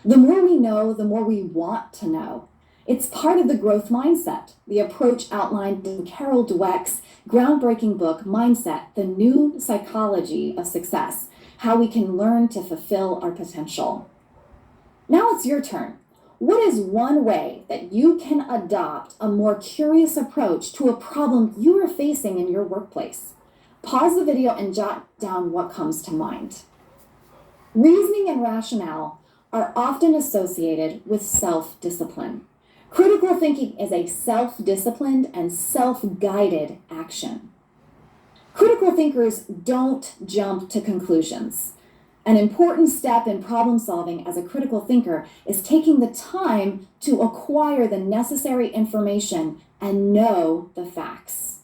The more we know, the more we want to know. It's part of the growth mindset, the approach outlined in Carol Dweck's groundbreaking book, Mindset, The New Psychology of Success, How We Can Learn to Fulfill Our Potential. Now it's your turn. What is one way that you can adopt a more curious approach to a problem you are facing in your workplace? Pause the video and jot down what comes to mind. Reasoning and rationale are often associated with self-discipline. Critical thinking is a self-disciplined and self-guided action. Critical thinkers don't jump to conclusions. An important step in problem solving as a critical thinker is taking the time to acquire the necessary information and know the facts.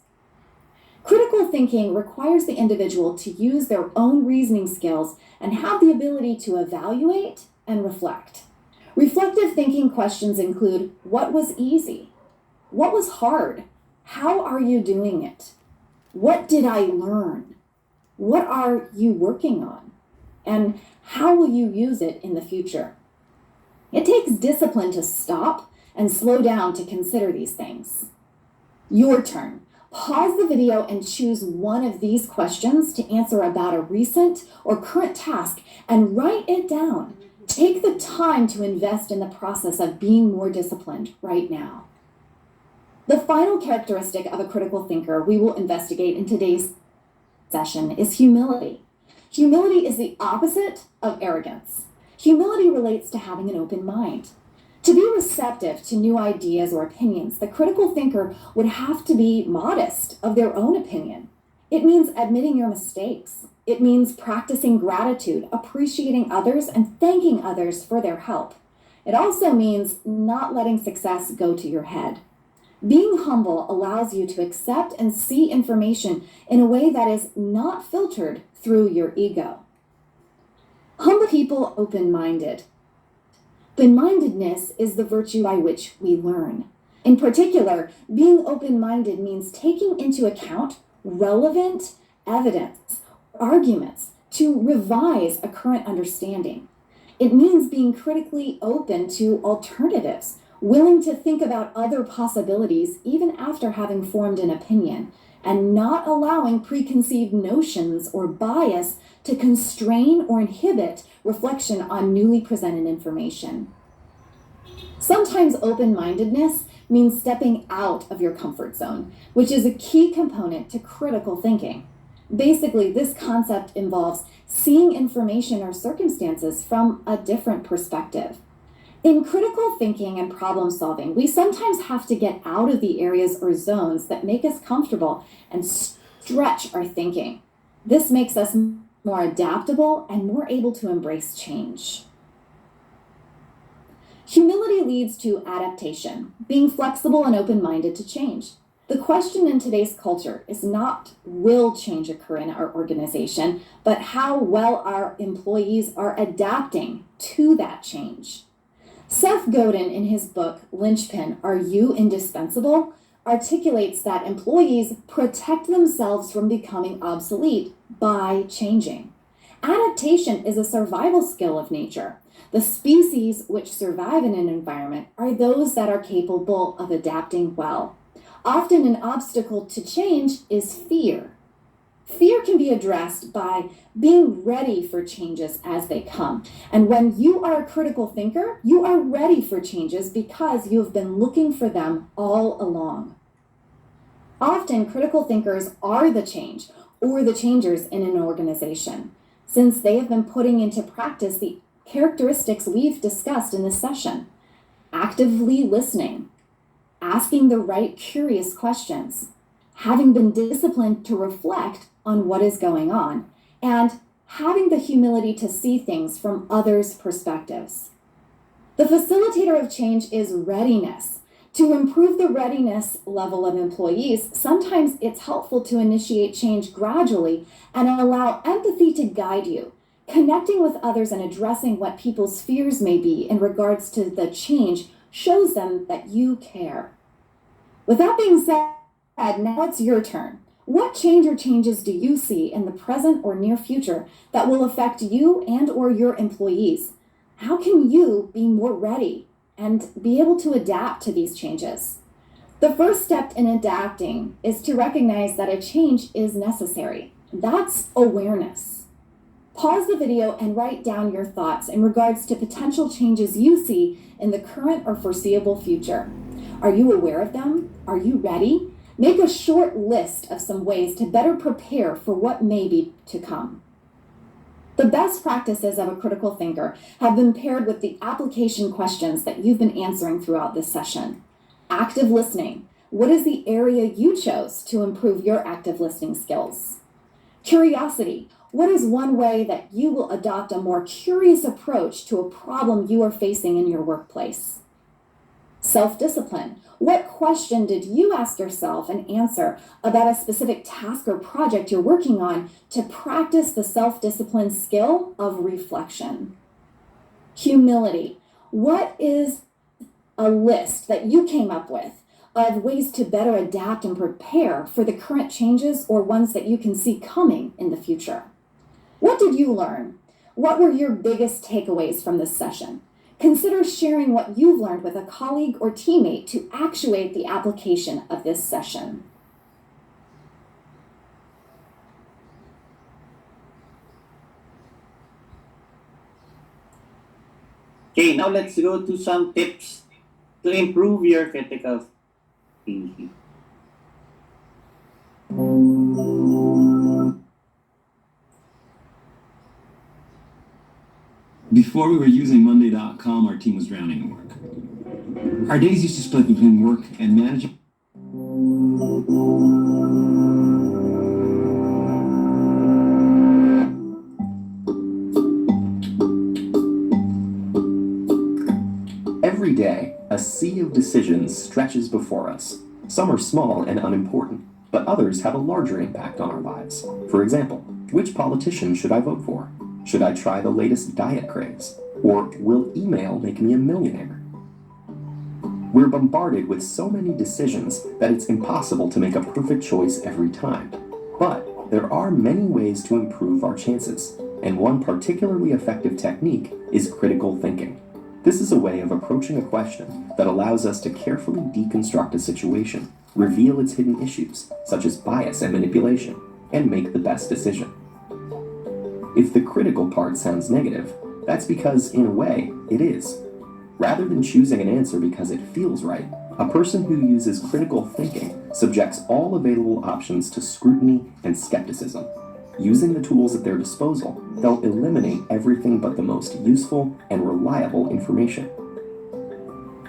Critical thinking requires the individual to use their own reasoning skills and have the ability to evaluate and reflect. Reflective thinking questions include: what was easy? What was hard? How are you doing it? What did I learn? What are you working on? And how will you use it in the future? It takes discipline to stop and slow down to consider these things. Your turn. Pause the video and choose one of these questions to answer about a recent or current task and write it down. Take the time to invest in the process of being more disciplined right now. The final characteristic of a critical thinker we will investigate in today's session is humility. Humility is the opposite of arrogance. Humility relates to having an open mind. To be receptive to new ideas or opinions, the critical thinker would have to be modest of their own opinion. It means admitting your mistakes, It means practicing gratitude, appreciating others, and thanking others for their help. It also means not letting success go to your head. Being humble allows you to accept and see information in a way that is not filtered through your ego. Humble people open-minded. Open-mindedness is the virtue by which we learn. In particular, being open-minded means taking into account relevant evidence, arguments to revise a current understanding. It means being critically open to alternatives, willing to think about other possibilities even after having formed an opinion, and not allowing preconceived notions or bias to constrain or inhibit reflection on newly presented information. Sometimes open-mindedness means stepping out of your comfort zone, which is a key component to critical thinking. Basically, this concept involves seeing information or circumstances from a different perspective. In critical thinking and problem solving, we sometimes have to get out of the areas or zones that make us comfortable and stretch our thinking. This makes us more adaptable and more able to embrace change. Humility leads to adaptation, being flexible and open-minded to change. The question in today's culture is not will change occur in our organization, but how well our employees are adapting to that change. Seth Godin, in his book, Linchpin, Are You Indispensable?, articulates that employees protect themselves from becoming obsolete by changing. Adaptation is a survival skill of nature. The species which survive in an environment are those that are capable of adapting well. Often an obstacle to change is fear. Fear can be addressed by being ready for changes as they come. And when you are a critical thinker, you are ready for changes because you have been looking for them all along. Often critical thinkers are the change or the changers in an organization, since they have been putting into practice the characteristics we've discussed in this session. Actively listening, asking the right curious questions, having been disciplined to reflect on what is going on, and having the humility to see things from others' perspectives. The facilitator of change is readiness. To improve the readiness level of employees, sometimes it's helpful to initiate change gradually and allow empathy to guide you. Connecting with others and addressing what people's fears may be in regards to the change shows them that you care. With that being said, now it's your turn. What change or changes do you see in the present or near future that will affect you and or your employees? How can you be more ready and be able to adapt to these changes? The first step in adapting is to recognize that a change is necessary. That's awareness. Pause the video and write down your thoughts in regards to potential changes you see in the current or foreseeable future. Are you aware of them? Are you ready? Make a short list of some ways to better prepare for what may be to come. The best practices of a critical thinker have been paired with the application questions that you've been answering throughout this session. Active listening. What is the area you chose to improve your active listening skills? Curiosity. What is one way that you will adopt a more curious approach to a problem you are facing in your workplace? Self-discipline. What question did you ask yourself and answer about a specific task or project you're working on to practice the self-discipline skill of reflection? Humility. What is a list that you came up with of ways to better adapt and prepare for the current changes or ones that you can see coming in the future? What did you learn? What were your biggest takeaways from this session? Consider sharing what you've learned with a colleague or teammate to actuate the application of this session. Okay, now let's go to some tips to improve your critical thinking. Before we were using Monday.com, our team was drowning in work. Our days used to split between work and managing. day, a sea of decisions stretches before us. Some are small and unimportant, but others have a larger impact on our lives. For example, which politician should I vote for? Should I try the latest diet craze? Or will email make me a millionaire? We're bombarded with so many decisions that it's impossible to make a perfect choice every time. But there are many ways to improve our chances, and one particularly effective technique is critical thinking. This is a way of approaching a question that allows us to carefully deconstruct a situation, reveal its hidden issues, such as bias and manipulation, and make the best decision. If the critical part sounds negative, that's because, in a way, it is. Rather than choosing an answer because it feels right, a person who uses critical thinking subjects all available options to scrutiny and skepticism. Using the tools at their disposal, they'll eliminate everything but the most useful and reliable information.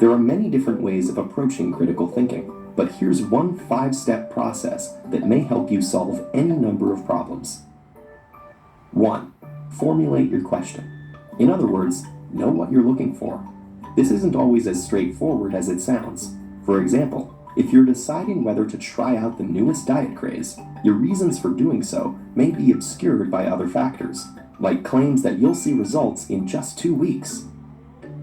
There are many different ways of approaching critical thinking, but here's one 5-step process that may help you solve any number of problems. 1. Formulate your question. In other words, know what you're looking for. This isn't always as straightforward as it sounds. For example, if you're deciding whether to try out the newest diet craze, your reasons for doing so may be obscured by other factors, like claims that you'll see results in just 2 weeks.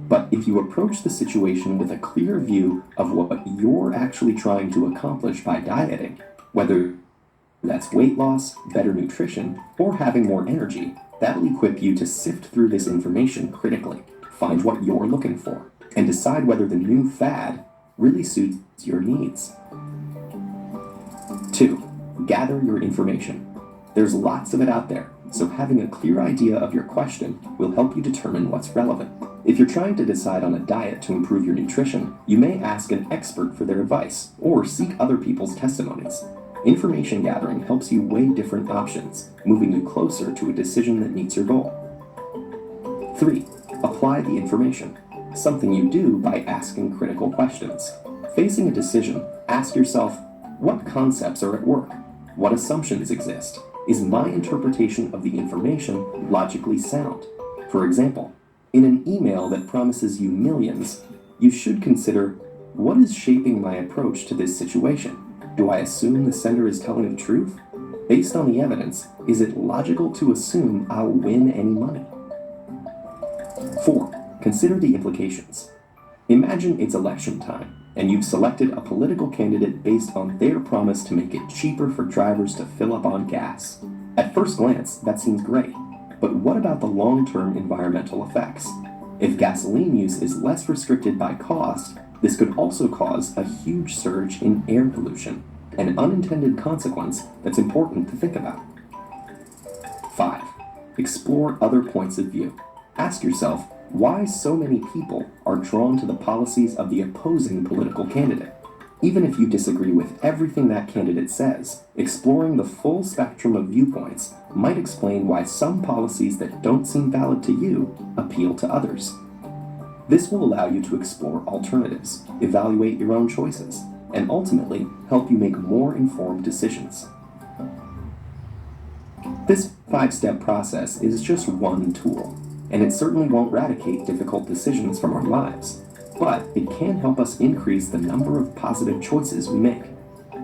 But if you approach the situation with a clear view of what you're actually trying to accomplish by dieting, whether that's weight loss, better nutrition, or having more energy, that'll equip you to sift through this information critically, find what you're looking for, and decide whether the new fad really suits your needs. 2. Gather your information. There's lots of it out there, so having a clear idea of your question will help you determine what's relevant. If you're trying to decide on a diet to improve your nutrition, you may ask an expert for their advice, or seek other people's testimonies. Information gathering helps you weigh different options, moving you closer to a decision that meets your goal. 3. Apply the information, something you do by asking critical questions. Facing a decision, ask yourself, what concepts are at work? What assumptions exist? Is my interpretation of the information logically sound? For example, in an email that promises you millions, you should consider, what is shaping my approach to this situation? Do I assume the sender is telling the truth? Based on the evidence, is it logical to assume I'll win any money? 4. Consider the implications. Imagine it's election time, and you've selected a political candidate based on their promise to make it cheaper for drivers to fill up on gas. At first glance, that seems great, but what about the long-term environmental effects? If gasoline use is less restricted by cost, this could also cause a huge surge in air pollution, an unintended consequence that's important to think about. 5. Explore other points of view. Ask yourself why so many people are drawn to the policies of the opposing political candidate. Even if you disagree with everything that candidate says, exploring the full spectrum of viewpoints might explain why some policies that don't seem valid to you appeal to others. This will allow you to explore alternatives, evaluate your own choices, and ultimately help you make more informed decisions. This 5-step process is just one tool, and it certainly won't eradicate difficult decisions from our lives, but it can help us increase the number of positive choices we make.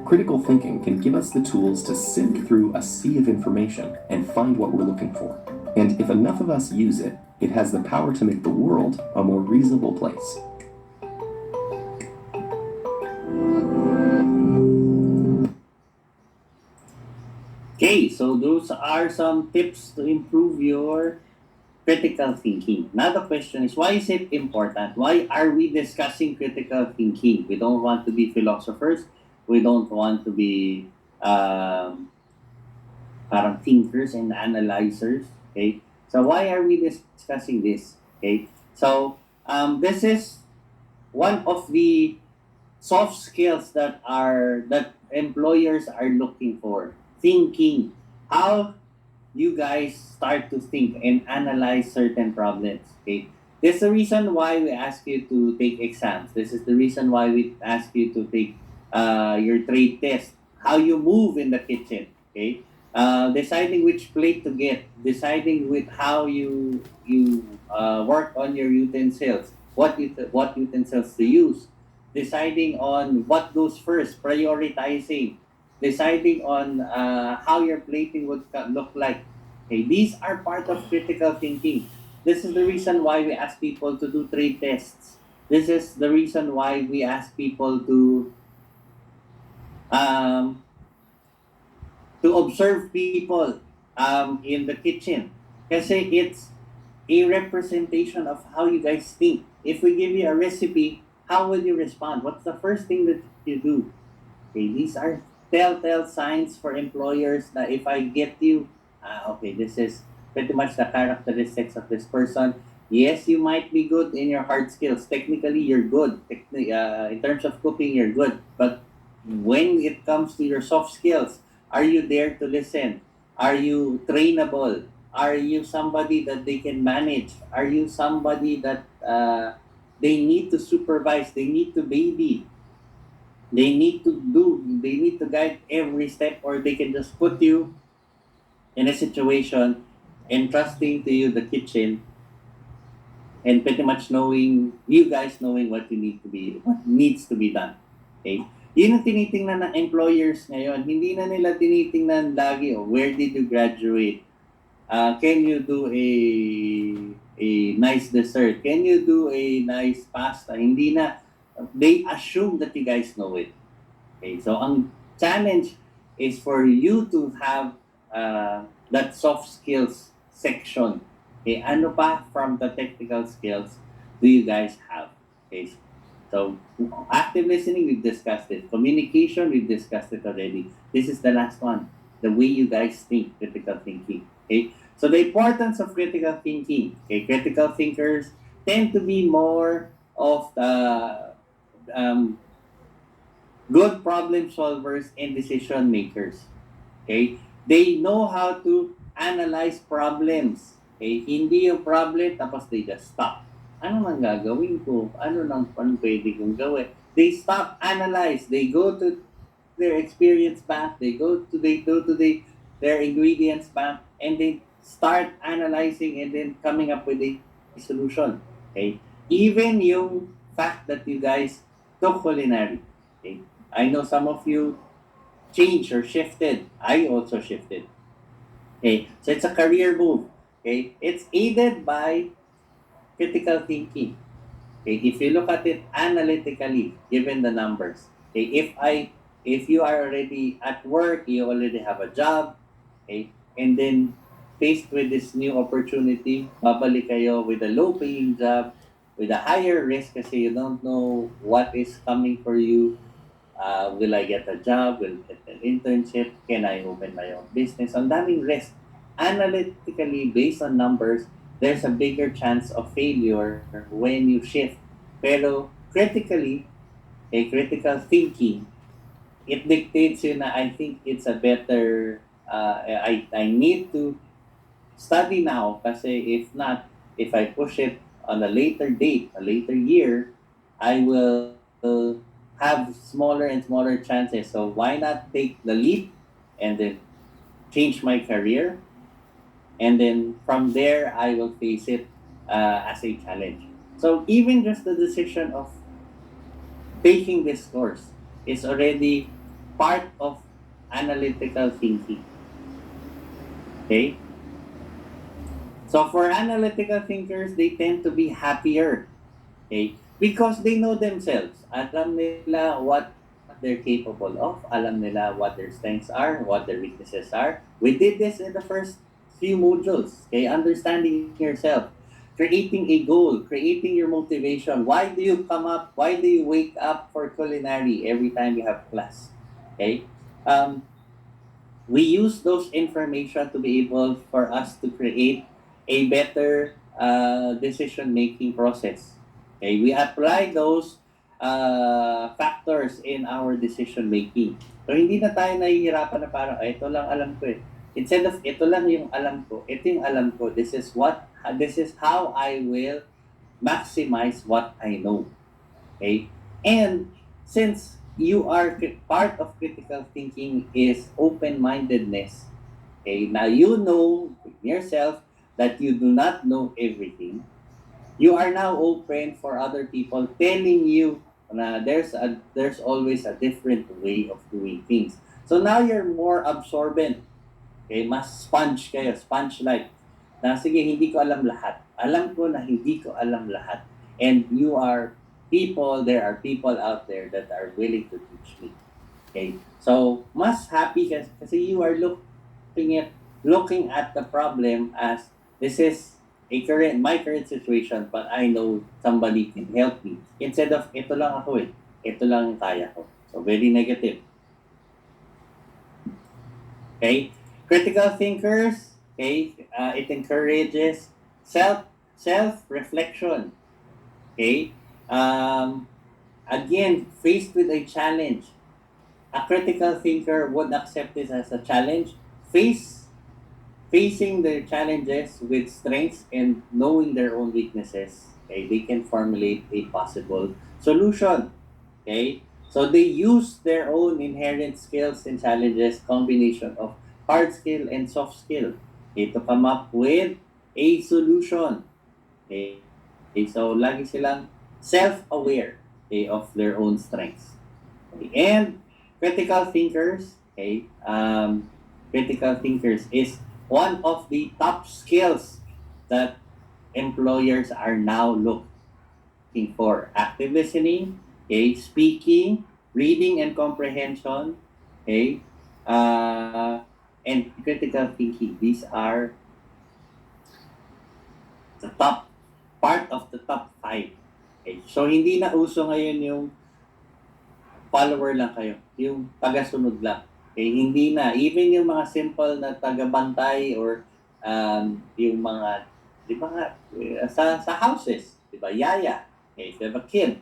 Critical thinking can give us the tools to sift through a sea of information and find what we're looking for. And if enough of us use it, it has the power to make the world a more reasonable place. Okay, so those are some tips to improve your critical thinking. Now the question is, why is it important? Why are we discussing critical thinking? We don't want to be philosophers. We don't want to be parang thinkers and analyzers. Okay, so why are we discussing this? Okay, so this is one of the soft skills that employers are looking for. Thinking. How you guys start to think and analyze certain problems. Okay, this is the reason why we ask you to take exams. This is the reason why we ask you to take your trade test. How you move in the kitchen. Okay, deciding which plate to get. Deciding with how you work on your utensils. what utensils to use, deciding on what goes first, prioritizing, deciding on how your plating would look like. Okay, these are part of critical thinking. This is the reason why we ask people to do trade tests. This is the reason why we ask people um, to observe people in the kitchen. Kasi it's a representation of how you guys think. If we give you a recipe, how will you respond? What's the first thing that you do? Okay, these are telltale signs for employers that if I get you, okay, this is pretty much the characteristics of this person. Yes, you might be good in your hard skills. Technically, you're good. In terms of cooking, you're good. But when it comes to your soft skills, are you there to listen? Are you trainable? Are you somebody that they can manage? Are you somebody that they need to supervise? They need to baby? They need to guide every step, or they can just put you in a situation entrusting to you the kitchen and pretty much knowing, you guys knowing what needs to be done. Okay? Yun ang tinitingnan ng employers ngayon. Hindi na nila tinitingnan lagi, where did you graduate? Can you do a nice dessert? Can you do a nice pasta? Hindi na. They assume that you guys know it. Okay, so ang challenge is for you to have that soft skills section. Okay, ano pa from the technical skills do you guys have? Okay, so active listening, we've discussed it. Communication, we've discussed it already. This is the last one, the way you guys think, critical thinking. Okay, so the importance of critical thinking. Okay, critical thinkers tend to be more of the good problem solvers and decision makers. Okay? They know how to analyze problems. Okay? Hindi yung problem tapos they just stop. Ano nang gagawin ko? Ano pwede kong gawin? They stop, analyze. They go to their experience bank. They go to their ingredients bank, and they start analyzing and then coming up with a solution. Okay? Even yung fact that you guys took culinary. Okay? I know some of you changed or shifted. I also shifted. Okay, so it's a career move. Okay, it's aided by critical thinking. Okay, if you look at it analytically, given the numbers. Okay, if you are already at work, you already have a job. Okay, and then faced with this new opportunity, babalik kayo with a low-paying job, with a higher risk kasi you don't know what is coming for you. Will I get a job? Will I get an internship? Can I open my own business? Ang daming risk. Analytically, based on numbers, there's a bigger chance of failure when you shift. Pero critically, critical thinking, it dictates you na I think it's a better, I need to study now kasi if not, if I push it on a later date, a later year, I will have smaller and smaller chances. So why not take the leap and then change my career? And then from there, I will face it as a challenge. So even just the decision of taking this course is already part of analytical thinking. Okay? So for analytical thinkers, they tend to be happier. Okay? Because they know themselves. Alam nila what they're capable of. Alam nila what their strengths are, what their weaknesses are. We did this in the first few modules. Okay? Understanding yourself. Creating a goal. Creating your motivation. Why do you come up? Why do you wake up for culinary every time you have class? Okay? We use those information to be able for us to create a better decision-making process. Okay, we apply those factors in our decision-making. So, hindi na tayo nahihirapan na parang, ito lang alam ko eh. Instead of, ito lang yung alam ko, ito yung alam ko. This is how I will maximize what I know. Okay? And since you are part of critical thinking is open-mindedness. Okay, now you know yourself that you do not know everything. you are now open for other people telling you na there's always a different way of doing things. So now you're more absorbent. Okay, mas sponge kayo, sponge-like. Na sige, hindi ko alam lahat. Alam ko na hindi ko alam lahat. And there are people out there that are willing to teach me. Okay? So, mas happy kasi you are looking at the problem as this is my current situation, but I know somebody can help me. Instead of, ito lang ako ito lang kaya ko. So, very negative. Okay? Critical thinkers, okay, it encourages self-reflection. Okay? Again, faced with a challenge, a critical thinker would accept this as a challenge, facing their challenges with strengths and knowing their own weaknesses. Okay? They can formulate a possible solution. Okay? So they use their own inherent skills and challenges, combination of hard skill and soft skill, okay, to come up with a solution. Okay, so lagi silang self-aware, okay, of their own strengths. Okay. And critical thinkers is one of the top skills that employers are now looking for. Active listening, okay, speaking, reading and comprehension, okay, and critical thinking. These are the top part of the top 5. Okay? So, hindi na uso ngayon yung follower lang kayo. Yung taga-sunod lang. Okay? Hindi na. Even yung mga simple na taga-bantay or yung mga, di ba nga, sa houses, di ba, yaya. Okay? If you have a kid,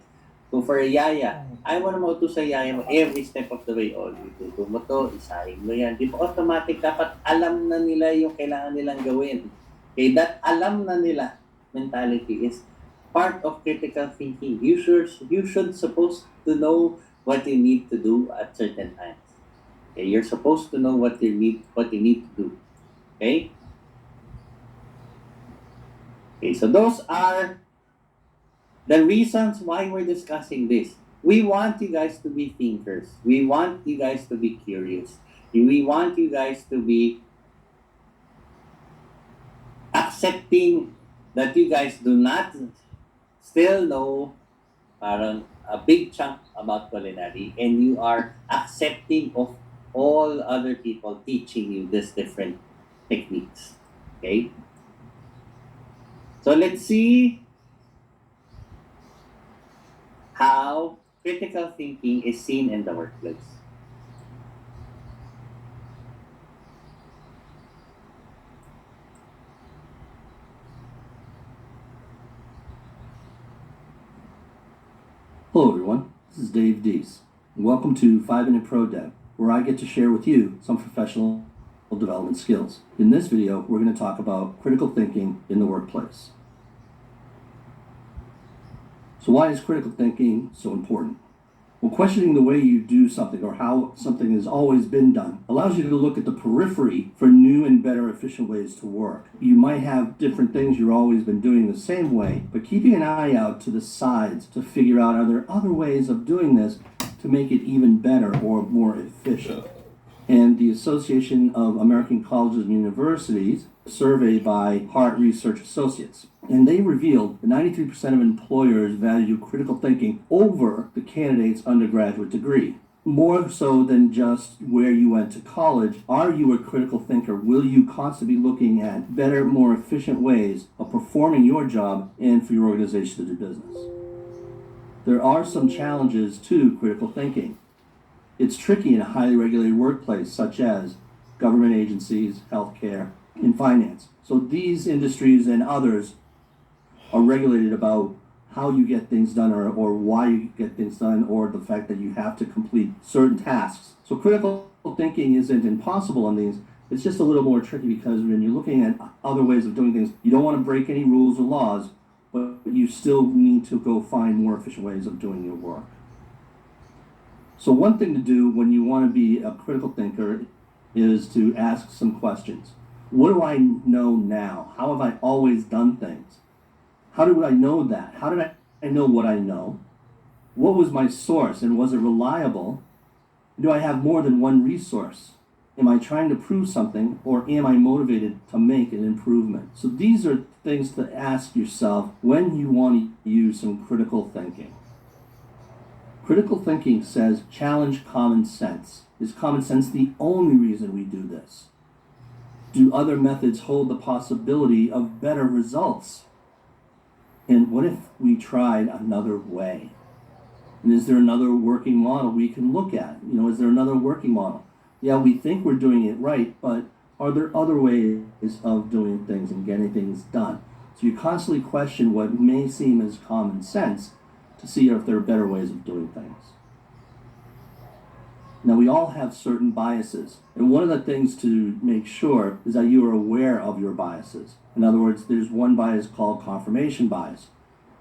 go for a yaya. Ayaw mo na mauto sa yaya mo every step of the way. O, ituto mo to, isahin mo yan. Di ba automatic, dapat alam na nila yung kailangan nilang gawin. Okay, that alam na nila mentality is part of critical thinking. You should supposed to know what you need to do at certain times. Okay, you're supposed to know what you need to do. Okay? Okay, so those are the reasons why we're discussing this. We want you guys to be thinkers. We want you guys to be curious. We want you guys to be accepting that you guys do not still know parang a big chunk about culinary, and you are accepting of all other people teaching you these different techniques. Okay? So let's see how critical thinking is seen in the workplace. Hello everyone, this is Dave Deese, and welcome to 5-Minute Pro Dev, where I get to share with you some professional development skills. In this video, we're going to talk about critical thinking in the workplace. So why is critical thinking so important? Well, questioning the way you do something or how something has always been done allows you to look at the periphery for new and better efficient ways to work. You might have different things you've always been doing the same way, but keeping an eye out to the sides to figure out, are there other ways of doing this to make it even better or more efficient? And the Association of American Colleges and Universities, a survey by Hart Research Associates, and they revealed that 93% of employers value critical thinking over the candidate's undergraduate degree. More so than just where you went to college, are you a critical thinker? Will you constantly be looking at better, more efficient ways of performing your job and for your organization to do business? There are some challenges to critical thinking. It's tricky in a highly regulated workplace such as government agencies, healthcare, and finance. So these industries and others are regulated about how you get things done or why you get things done, or the fact that you have to complete certain tasks. So critical thinking isn't impossible on these. It's just a little more tricky because when you're looking at other ways of doing things, you don't want to break any rules or laws, but you still need to go find more efficient ways of doing your work. So one thing to do when you want to be a critical thinker is to ask some questions. What do I know now? How have I always done things? How do I know that? How did I know what I know? What was my source, and was it reliable? Do I have more than one resource? Am I trying to prove something, or am I motivated to make an improvement? So these are things to ask yourself when you want to use some critical thinking. Critical thinking says challenge common sense. Is common sense the only reason we do this? Do other methods hold the possibility of better results? And what if we tried another way? And is there another working model we can look at? Is there another working model? Yeah, we think we're doing it right, but are there other ways of doing things and getting things done? So you constantly question what may seem as common sense to see if there are better ways of doing things. Now, we all have certain biases, and one of the things to make sure is that you are aware of your biases. In other words, there's one bias called confirmation bias,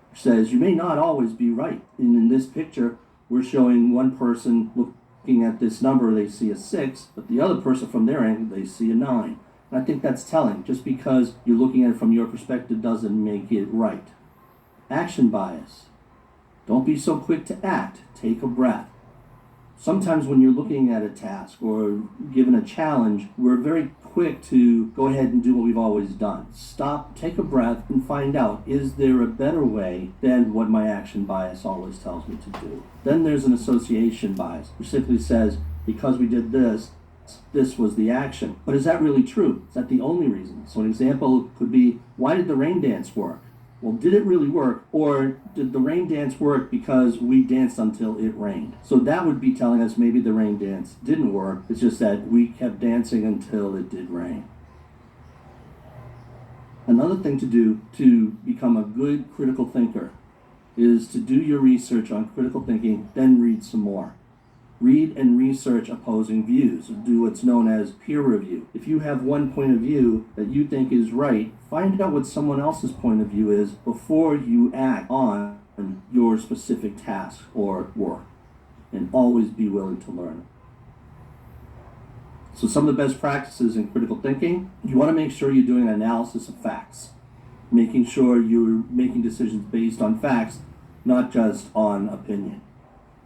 which says you may not always be right. And in this picture, we're showing one person looking at this number, they see a 6, but the other person from their end, they see a 9. And I think that's telling. Just because you're looking at it from your perspective doesn't make it right. Action bias. Don't be so quick to act. Take a breath. Sometimes when you're looking at a task or given a challenge, we're very quick to go ahead and do what we've always done. Stop, take a breath, and find out, is there a better way than what my action bias always tells me to do? Then there's an association bias, which simply says, because we did this, this was the action. But is that really true? Is that the only reason? So an example could be, why did the rain dance work? Well, did it really work, or did the rain dance work because we danced until it rained? So that would be telling us maybe the rain dance didn't work. It's just that we kept dancing until it did rain. Another thing to do to become a good critical thinker is to do your research on critical thinking, then read some more. Read and research opposing views. Do what's known as peer review. If you have one point of view that you think is right, find out what someone else's point of view is before you act on your specific task or work. And always be willing to learn. So some of the best practices in critical thinking, you want to make sure you're doing an analysis of facts. Making sure you're making decisions based on facts, not just on opinion.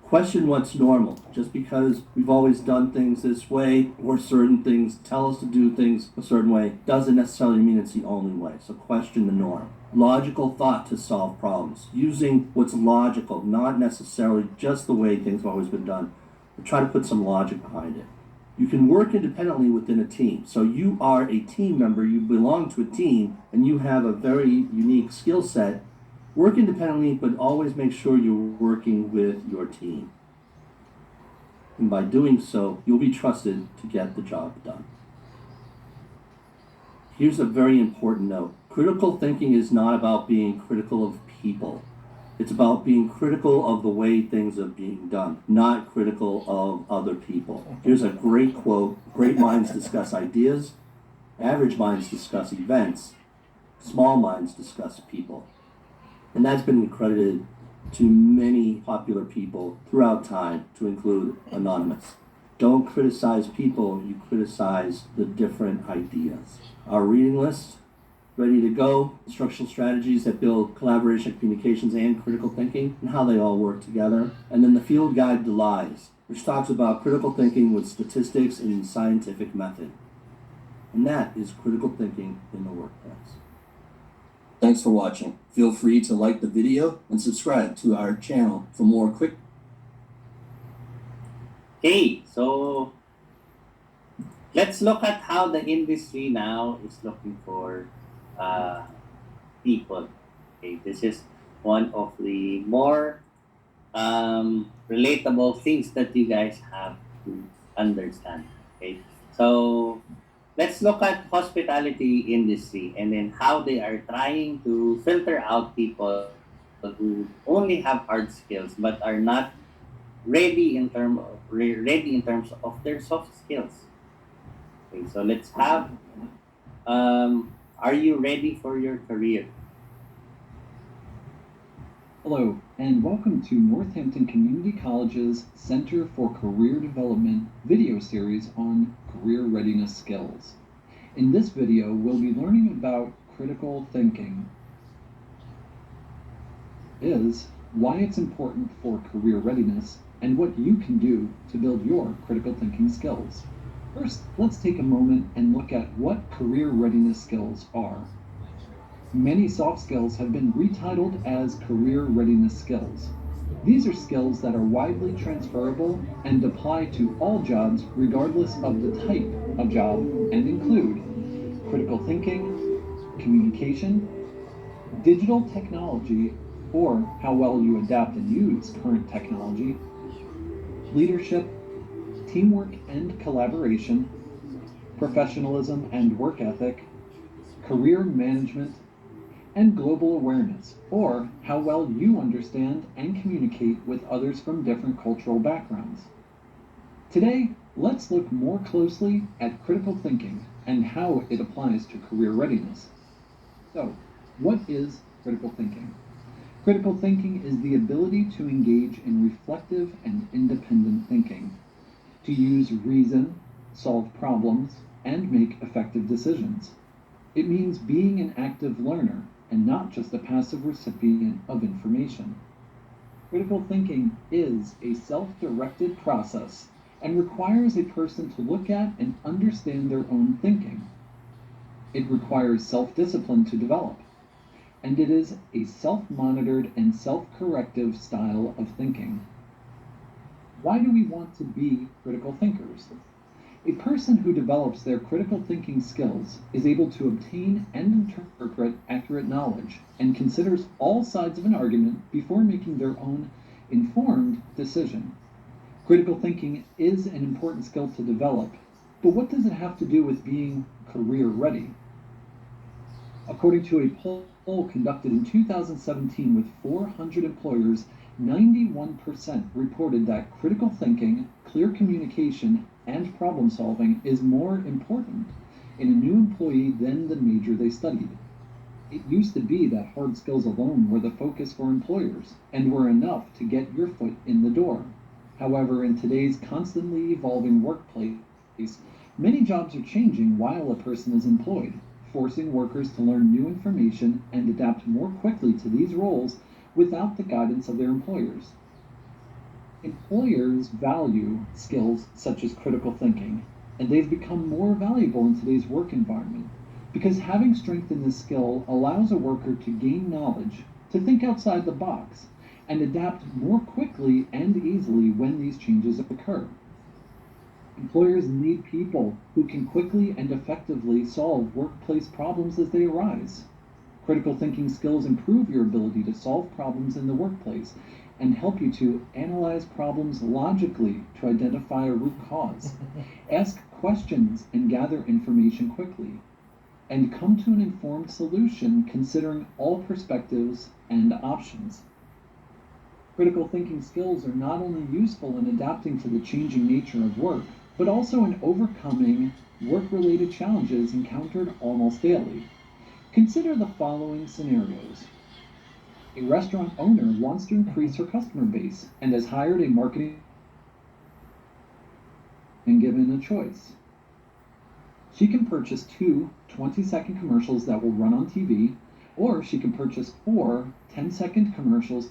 Question what's normal. Just because we've always done things this way or certain things tell us to do things a certain way doesn't necessarily mean it's the only way. So question the norm. Logical thought to solve problems. Using what's logical, not necessarily just the way things have always been done, but try to put some logic behind it. You can work independently within a team. So you are a team member, you belong to a team, and you have a very unique skill set. Work independently, but always make sure you're working with your team. And by doing so, you'll be trusted to get the job done. Here's a very important note. Critical thinking is not about being critical of people. It's about being critical of the way things are being done, not critical of other people. Here's a great quote. Great minds discuss ideas. Average minds discuss events. Small minds discuss people. And that's been credited to many popular people throughout time, to include Anonymous. Don't criticize people, you criticize the different ideas. Our reading list, ready to go. Instructional strategies that build collaboration, communications, and critical thinking, and how they all work together. And then the field guide to lies, which talks about critical thinking with statistics and scientific method. And that is critical thinking in the workplace. Thanks for watching. Feel free to like the video and subscribe to our channel for more quick. Okay, so let's look at how the industry now is looking for people. Okay, this is one of the more relatable things that you guys have to understand. Okay, so let's look at hospitality industry and then how they are trying to filter out people who only have hard skills but are not ready in terms of their soft skills. Okay, so let's have are you ready for your career? Hello, and welcome to Northampton Community College's Center for Career Development video series on career readiness skills. In this video, we'll be learning about critical thinking. is, why it's important for career readiness, and what you can do to build your critical thinking skills. First, let's take a moment and look at what career readiness skills are. Many soft skills have been retitled as career readiness skills. These are skills that are widely transferable and apply to all jobs regardless of the type of job and include critical thinking, communication, digital technology, or how well you adapt and use current technology, leadership, teamwork and collaboration, professionalism and work ethic, career management, and global awareness, or how well you understand and communicate with others from different cultural backgrounds. Today, let's look more closely at critical thinking and how it applies to career readiness. So, what is critical thinking? Critical thinking is the ability to engage in reflective and independent thinking, to use reason, solve problems, and make effective decisions. It means being an active learner and not just a passive recipient of information. Critical thinking is a self-directed process and requires a person to look at and understand their own thinking. It requires self-discipline to develop, and it is a self-monitored and self-corrective style of thinking. Why do we want to be critical thinkers? A person who develops their critical thinking skills is able to obtain and interpret accurate knowledge and considers all sides of an argument before making their own informed decision. Critical thinking is an important skill to develop, but what does it have to do with being career ready? According to a poll conducted in 2017 with 400 employers, 91% reported that critical thinking, clear communication, and problem solving is more important in a new employee than the major they studied. It used to be that hard skills alone were the focus for employers and were enough to get your foot in the door. However, in today's constantly evolving workplace, many jobs are changing while a person is employed, forcing workers to learn new information and adapt more quickly to these roles without the guidance of their employers. Employers value skills such as critical thinking, and they've become more valuable in today's work environment because having strength in this skill allows a worker to gain knowledge, to think outside the box, and adapt more quickly and easily when these changes occur. Employers need people who can quickly and effectively solve workplace problems as they arise. Critical thinking skills improve your ability to solve problems in the workplace and help you to analyze problems logically to identify a root cause, ask questions and gather information quickly, and come to an informed solution considering all perspectives and options. Critical thinking skills are not only useful in adapting to the changing nature of work, but also in overcoming work-related challenges encountered almost daily. Consider the following scenarios. A restaurant owner wants to increase her customer base and has hired a marketing and given a choice. She can purchase 2 20-second commercials that will run on TV, or she can purchase 4 10-second commercials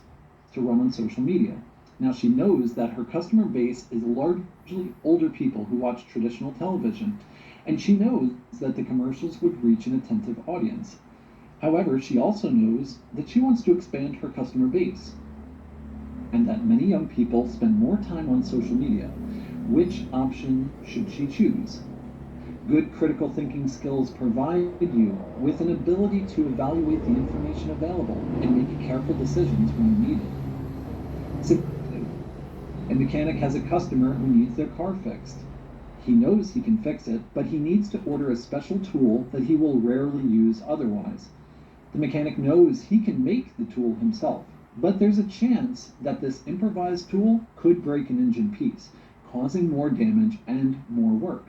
to run on social media. Now she knows that her customer base is largely older people who watch traditional television, and she knows that the commercials would reach an attentive audience. However, she also knows that she wants to expand her customer base, and that many young people spend more time on social media. Which option should she choose? Good critical thinking skills provide you with an ability to evaluate the information available and make careful decisions when you need it. Simply, a mechanic has a customer who needs their car fixed. He knows he can fix it, but he needs to order a special tool that he will rarely use otherwise. The mechanic knows he can make the tool himself, but there's a chance that this improvised tool could break an engine piece, causing more damage and more work.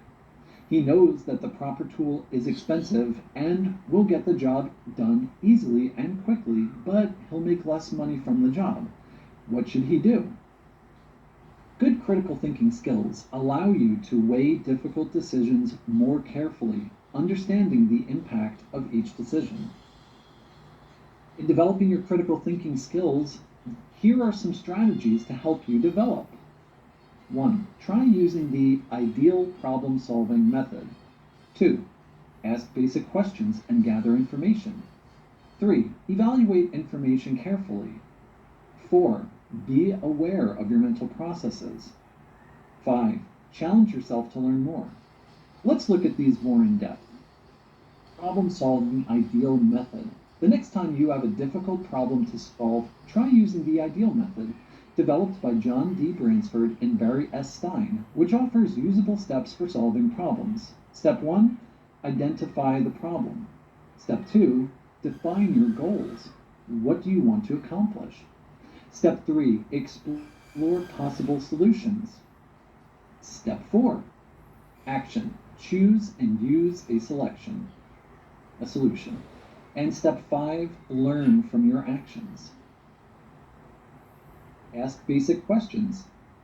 He knows that the proper tool is expensive and will get the job done easily and quickly, but he'll make less money from the job. What should he do? Good critical thinking skills allow you to weigh difficult decisions more carefully, understanding the impact of each decision. In developing your critical thinking skills, here are some strategies to help you develop. 1. Try using the ideal problem-solving method. 2. Ask basic questions and gather information. 3. Evaluate information carefully. 4. Be aware of your mental processes. 5. Challenge yourself to learn more. Let's look at these more in depth. Problem-solving ideal method. The next time you have a difficult problem to solve, try using the ideal method, developed by John D. Bransford and Barry S. Stein, which offers usable steps for solving problems. Step 1, identify the problem. Step 2, define your goals. What do you want to accomplish? Step 3, explore possible solutions. Step 4, action. Choose and use a solution. And step 5, learn from your actions. Ask basic questions.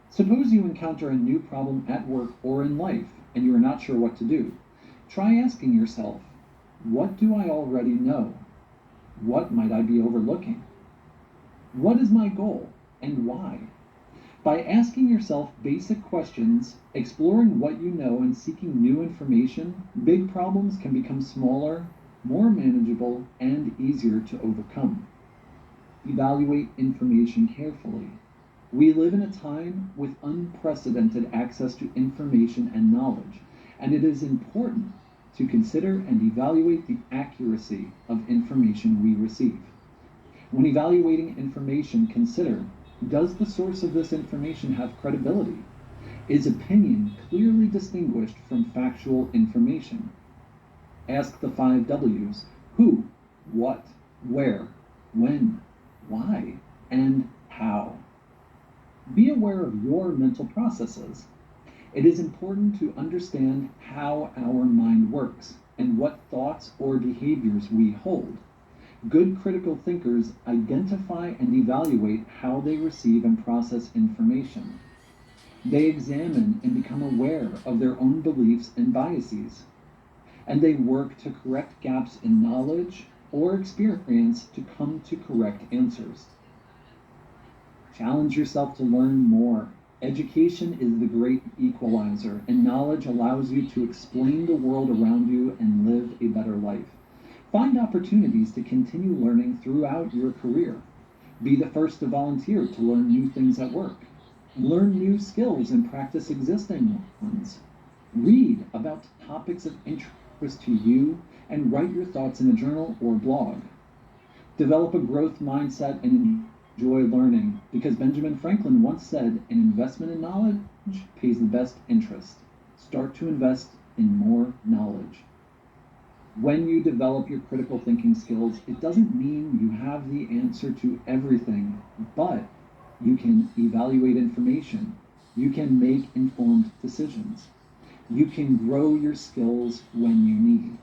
Suppose you encounter a new problem at work or in life and you are not sure what to do. Try asking yourself, what do I already know? What might I be overlooking? What is my goal and why? By asking yourself basic questions, exploring what you know, and seeking new information, big problems can become smaller, more manageable, and easier to overcome. Evaluate information carefully. We live in a time with unprecedented access to information and knowledge, and it is important to consider and evaluate the accuracy of information we receive. When evaluating information, consider, does the source of this information have credibility? Is opinion clearly distinguished from factual information? Ask the 5 W's: who, what, where, when, why, and how. Be aware of your mental processes. It is important to understand how our mind works and what thoughts or behaviors we hold. Good critical thinkers identify and evaluate how they receive and process information. They examine and become aware of their own beliefs and biases, and they work to correct gaps in knowledge or experience to come to correct answers. Challenge yourself to learn more. Education is the great equalizer, and knowledge allows you to explain the world around you and live a better life. Find opportunities to continue learning throughout your career. Be the first to volunteer to learn new things at work. Learn new skills and practice existing ones. Read about topics of interest to you and write your thoughts in a journal or blog. Develop a growth mindset and enjoy learning, because Benjamin Franklin once said, an investment in knowledge pays the best interest. Start to invest in more knowledge. When you develop your critical thinking skills, it doesn't mean you have the answer to everything, but you can evaluate information. You can make informed decisions. You can grow your skills when you need.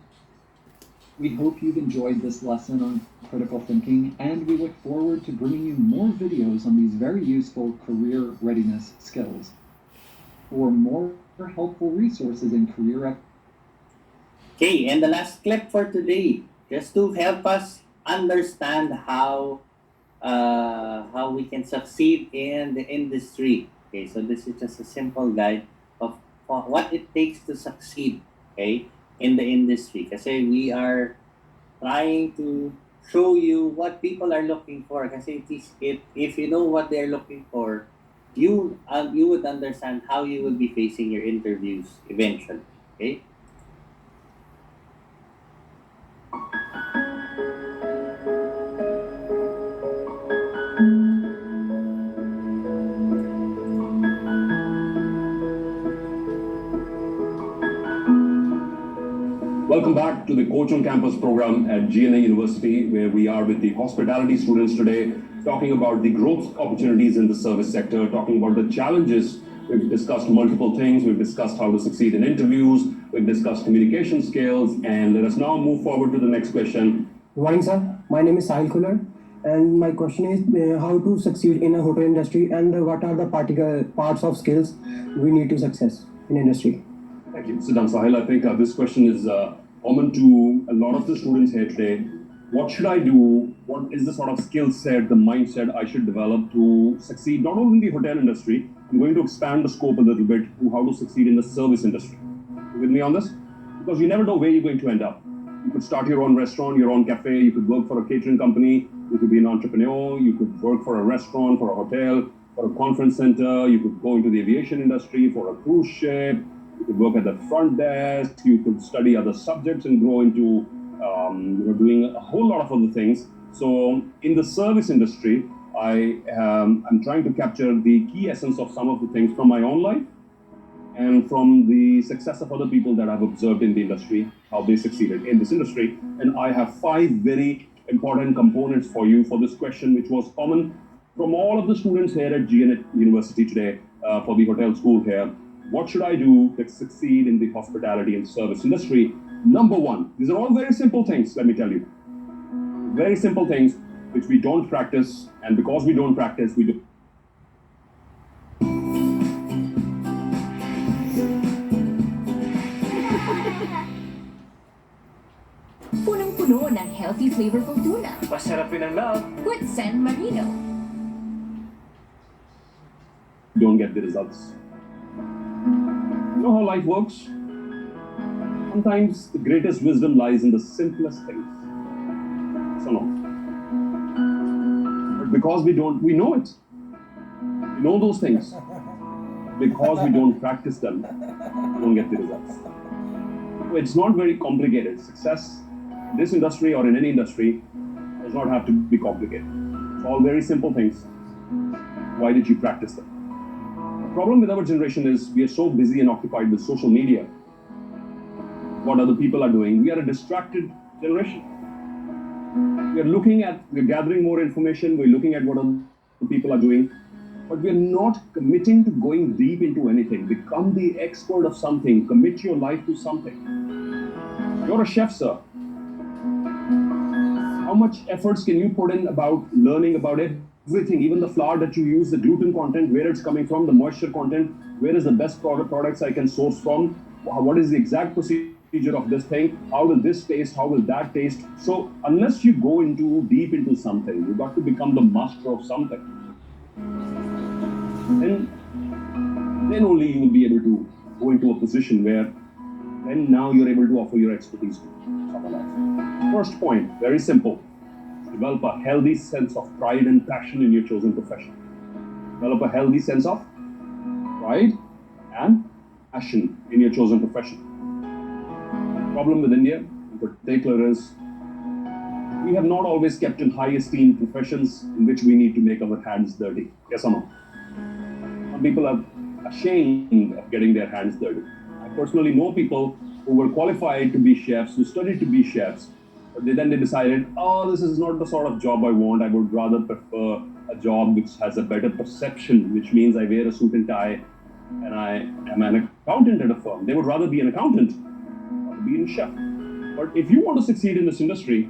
We hope you've enjoyed this lesson on critical thinking, and we look forward to bringing you more videos on these very useful career readiness skills. For more helpful resources in career. Okay, and the last clip for today, just to help us understand how we can succeed in the industry. Okay, so this is just a simple guide of what it takes to succeed, okay, in the industry. Kasi we are trying to show you what people are looking for. Kasi if you know what they're looking for, you would understand how you will be facing your interviews eventually. Okay. Welcome back to the Coach on Campus program at GNA University, where we are with the hospitality students today, talking about the growth opportunities in the service sector, talking about the challenges. We've discussed multiple things. We've discussed how to succeed in interviews. We've discussed communication skills. And let us now move forward to the next question. Good morning, sir. My name is Sahil Kular. And my question is how to succeed in a hotel industry, and what are the particular parts of skills we need to success in industry? Thank you. Sit down, Sahil. I think this question is common to a lot of the students here today. What should I do what is the sort of skill set, the mindset I should develop to succeed not only in the hotel industry, I'm going to expand the scope a little bit to how to succeed in the service industry. You with me on this? Because you never know where you're going to end up. You could start your own restaurant, your own cafe, you could work for a catering company, you could be an entrepreneur, you could work for a restaurant, for a hotel, for a conference center, you could go into the aviation industry, for a cruise ship, you could work at the front desk, you could study other subjects and grow into doing a whole lot of other things. So in the service industry, I'm trying to capture the key essence of some of the things from my own life and from the success of other people that I've observed in the industry, how they succeeded in this industry. And I have 5 very important components for you for this question, which was common from all of the students here at GNA University today for the hotel school here. What should I do to succeed in the hospitality and service industry? Number 1, these are all very simple things, let me tell you. Very simple things which we don't practice, and because we don't practice, we do. Punong-puno ng healthy, flavorful tuna. Masarap yun ang love. With San Marino. Don't get the results. You know how life works? Sometimes the greatest wisdom lies in the simplest things. So no. But because we know it. We know those things. Because we don't practice them, we don't get the results. So it's not very complicated. Success in this industry or in any industry does not have to be complicated. It's all very simple things. Why did you practice them? The problem with our generation is we are so busy and occupied with social media, what other people are doing. We are a distracted generation. We're gathering more information, we're looking at what other people are doing, but we're not committing to going deep into anything. Become the expert of something, commit your life to something. You're a chef, sir. How much efforts can you put in about learning about everything, even the flour that you use, the gluten content, where it's coming from, the moisture content, where is the best products I can source from, what is the exact procedure of this thing, how will this taste, how will that taste. So unless you go deep into something, you've got to become the master of something. Then only you will be able to go into a position where then now you're able to offer your expertise to someone else. First point, very simple. Develop a healthy sense of pride and passion in your chosen profession. Develop a healthy sense of pride and passion in your chosen profession. The problem with India in particular is we have not always kept in high esteem professions in which we need to make our hands dirty. Yes or no? Some people are ashamed of getting their hands dirty. I personally know people who were qualified to be chefs, who studied to be chefs, but then they decided, oh, this is not the sort of job I want. I would rather prefer a job which has a better perception, which means I wear a suit and tie and I am an accountant at a firm. They would rather be an accountant or be a chef. But if you want to succeed in this industry,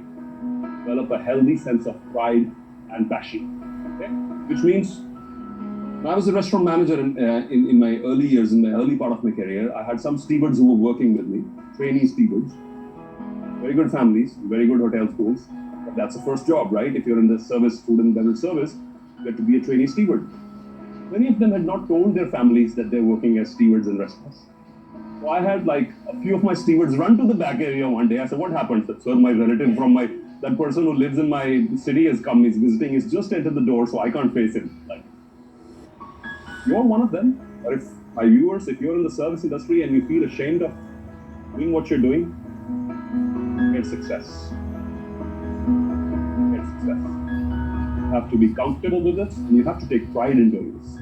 develop a healthy sense of pride and passion. Okay? Which means, when I was a restaurant manager in my early years, in the early part of my career, I had some stewards who were working with me, trainee stewards, very good families, very good hotel schools. But that's the first job, right? If you're in the service, food and beverage service, you get to be a trainee steward. Many of them had not told their families that they're working as stewards in restaurants. So I had like a few of my stewards run to the back area one day. I said, what happened? I said, sir, my relative from that person who lives in my city has come, he's visiting, he's just entered the door, so I can't face him. Like, you're one of them. Or if my viewers, if you're in the service industry and you feel ashamed of doing what you're doing, get success. Get success. You have to be comfortable with it, and you have to take pride in doing this.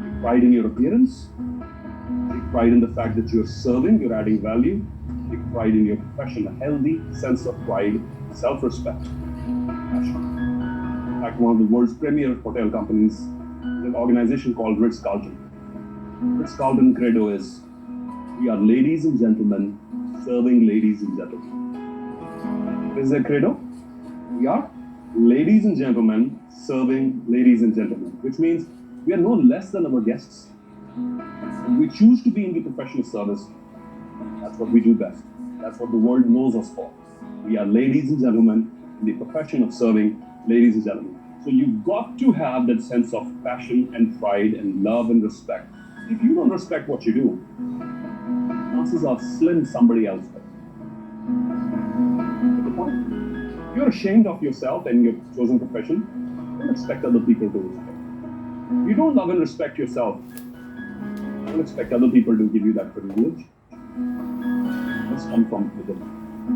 Take pride in your appearance. Take pride in the fact that you're serving, you're adding value. Take pride in your profession, a healthy sense of pride, self-respect, passion. In fact, one of the world's premier hotel companies is an organization called Ritz-Carlton. Ritz-Carlton credo is, we are ladies and gentlemen serving ladies and gentlemen. What is their credo? We are ladies and gentlemen serving ladies and gentlemen, which means we are no less than our guests. When we choose to be in the profession of service, that's what we do best. That's what the world knows us for. We are ladies and gentlemen in the profession of serving ladies and gentlemen. So you've got to have that sense of passion and pride and love and respect. If you don't respect what you do, chances are slim somebody else does. Get the point? If you're ashamed of yourself and your chosen profession, don't expect other people to respect. If you don't love and respect yourself, don't expect other people to give you that privilege. It must come from within.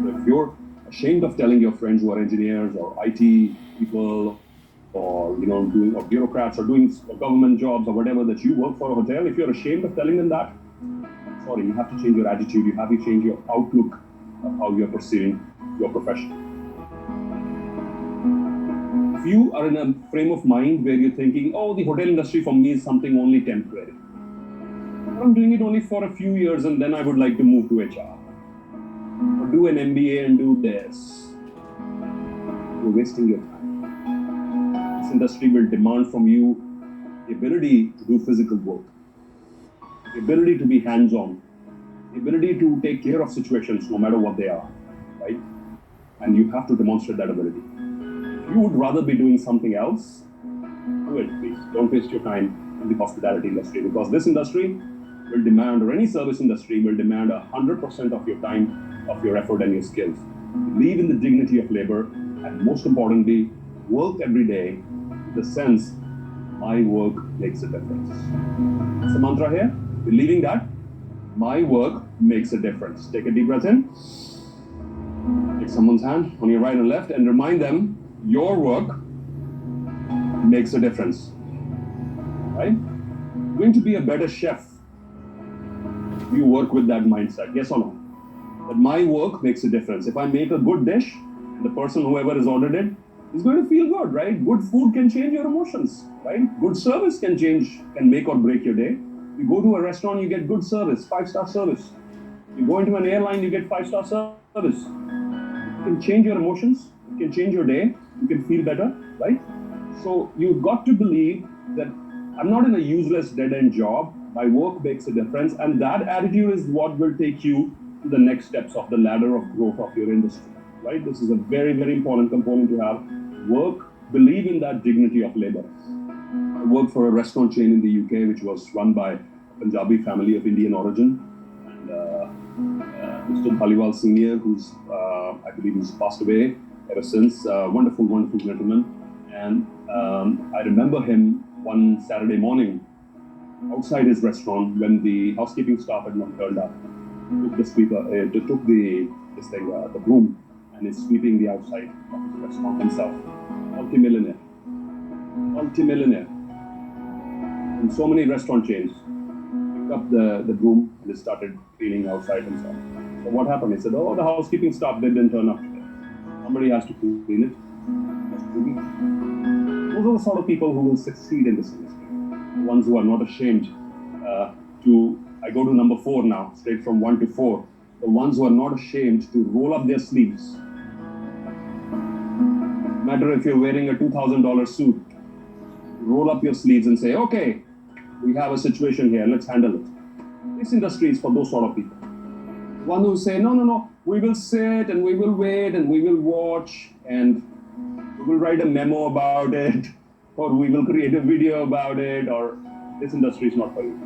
So if you're ashamed of telling your friends who are engineers or IT people or doing or bureaucrats or doing government jobs or whatever that you work for a hotel, if you're ashamed of telling them that, sorry, you have to change your attitude. You have to change your outlook of how you're perceiving your profession. If you are in a frame of mind where you're thinking, oh, the hotel industry for me is something only temporary. I'm doing it only for a few years and then I would like to move to HR. Or do an MBA and do this. You're wasting your time. This industry will demand from you the ability to do physical work, the ability to be hands-on, the ability to take care of situations no matter what they are, right? And you have to demonstrate that ability. If you would rather be doing something else, do it, please. Don't waste your time in the hospitality industry, because this industry will demand, or any service industry will demand 100% of your time, of your effort and your skills. Believe in the dignity of labor, and most importantly, work every day with the sense, my work makes a difference. That's the mantra here. Believing that my work makes a difference. Take a deep breath in. Take someone's hand on your right and left and remind them your work makes a difference. Right? You're going to be a better chef if you work with that mindset. Yes or no? That my work makes a difference. If I make a good dish, the person, whoever has ordered it, is going to feel good, right? Good food can change your emotions, right? Good service can make or break your day. You go to a restaurant, you get good service, 5-star service. You go into an airline, you get 5-star service. It can change your emotions, it can change your day, you can feel better, right? So you've got to believe that I'm not in a useless dead-end job, my work makes a difference, and that attitude is what will take you to the next steps of the ladder of growth of your industry, right? This is a very, very important component to have. Work, believe in that dignity of labor. I worked for a restaurant chain in the UK, which was run by a Punjabi family of Indian origin. And Mr. Dhaliwal Senior, who's, I believe, he's passed away ever since. Wonderful, wonderful gentleman. And I remember him one Saturday morning outside his restaurant when the housekeeping staff had not turned up. Took the sweeper, took the broom, and is sweeping the outside of his restaurant himself. Multi-millionaire. In so many restaurant chains, picked up the broom and started cleaning outside himself. So what happened? He said, oh, the housekeeping staff didn't turn up today. Somebody has to clean it. Those are the sort of people who will succeed in this industry. The ones who are not ashamed I go to number 4 now, straight from 1 to 4. The ones who are not ashamed to roll up their sleeves. No matter if you're wearing a $2,000 suit, roll up your sleeves and say, okay, we have a situation here, let's handle it. This industry is for those sort of people. The ones who say, no, we will sit and we will wait and we will watch and we will write a memo about it, or we will create a video about it, or this industry is not for you.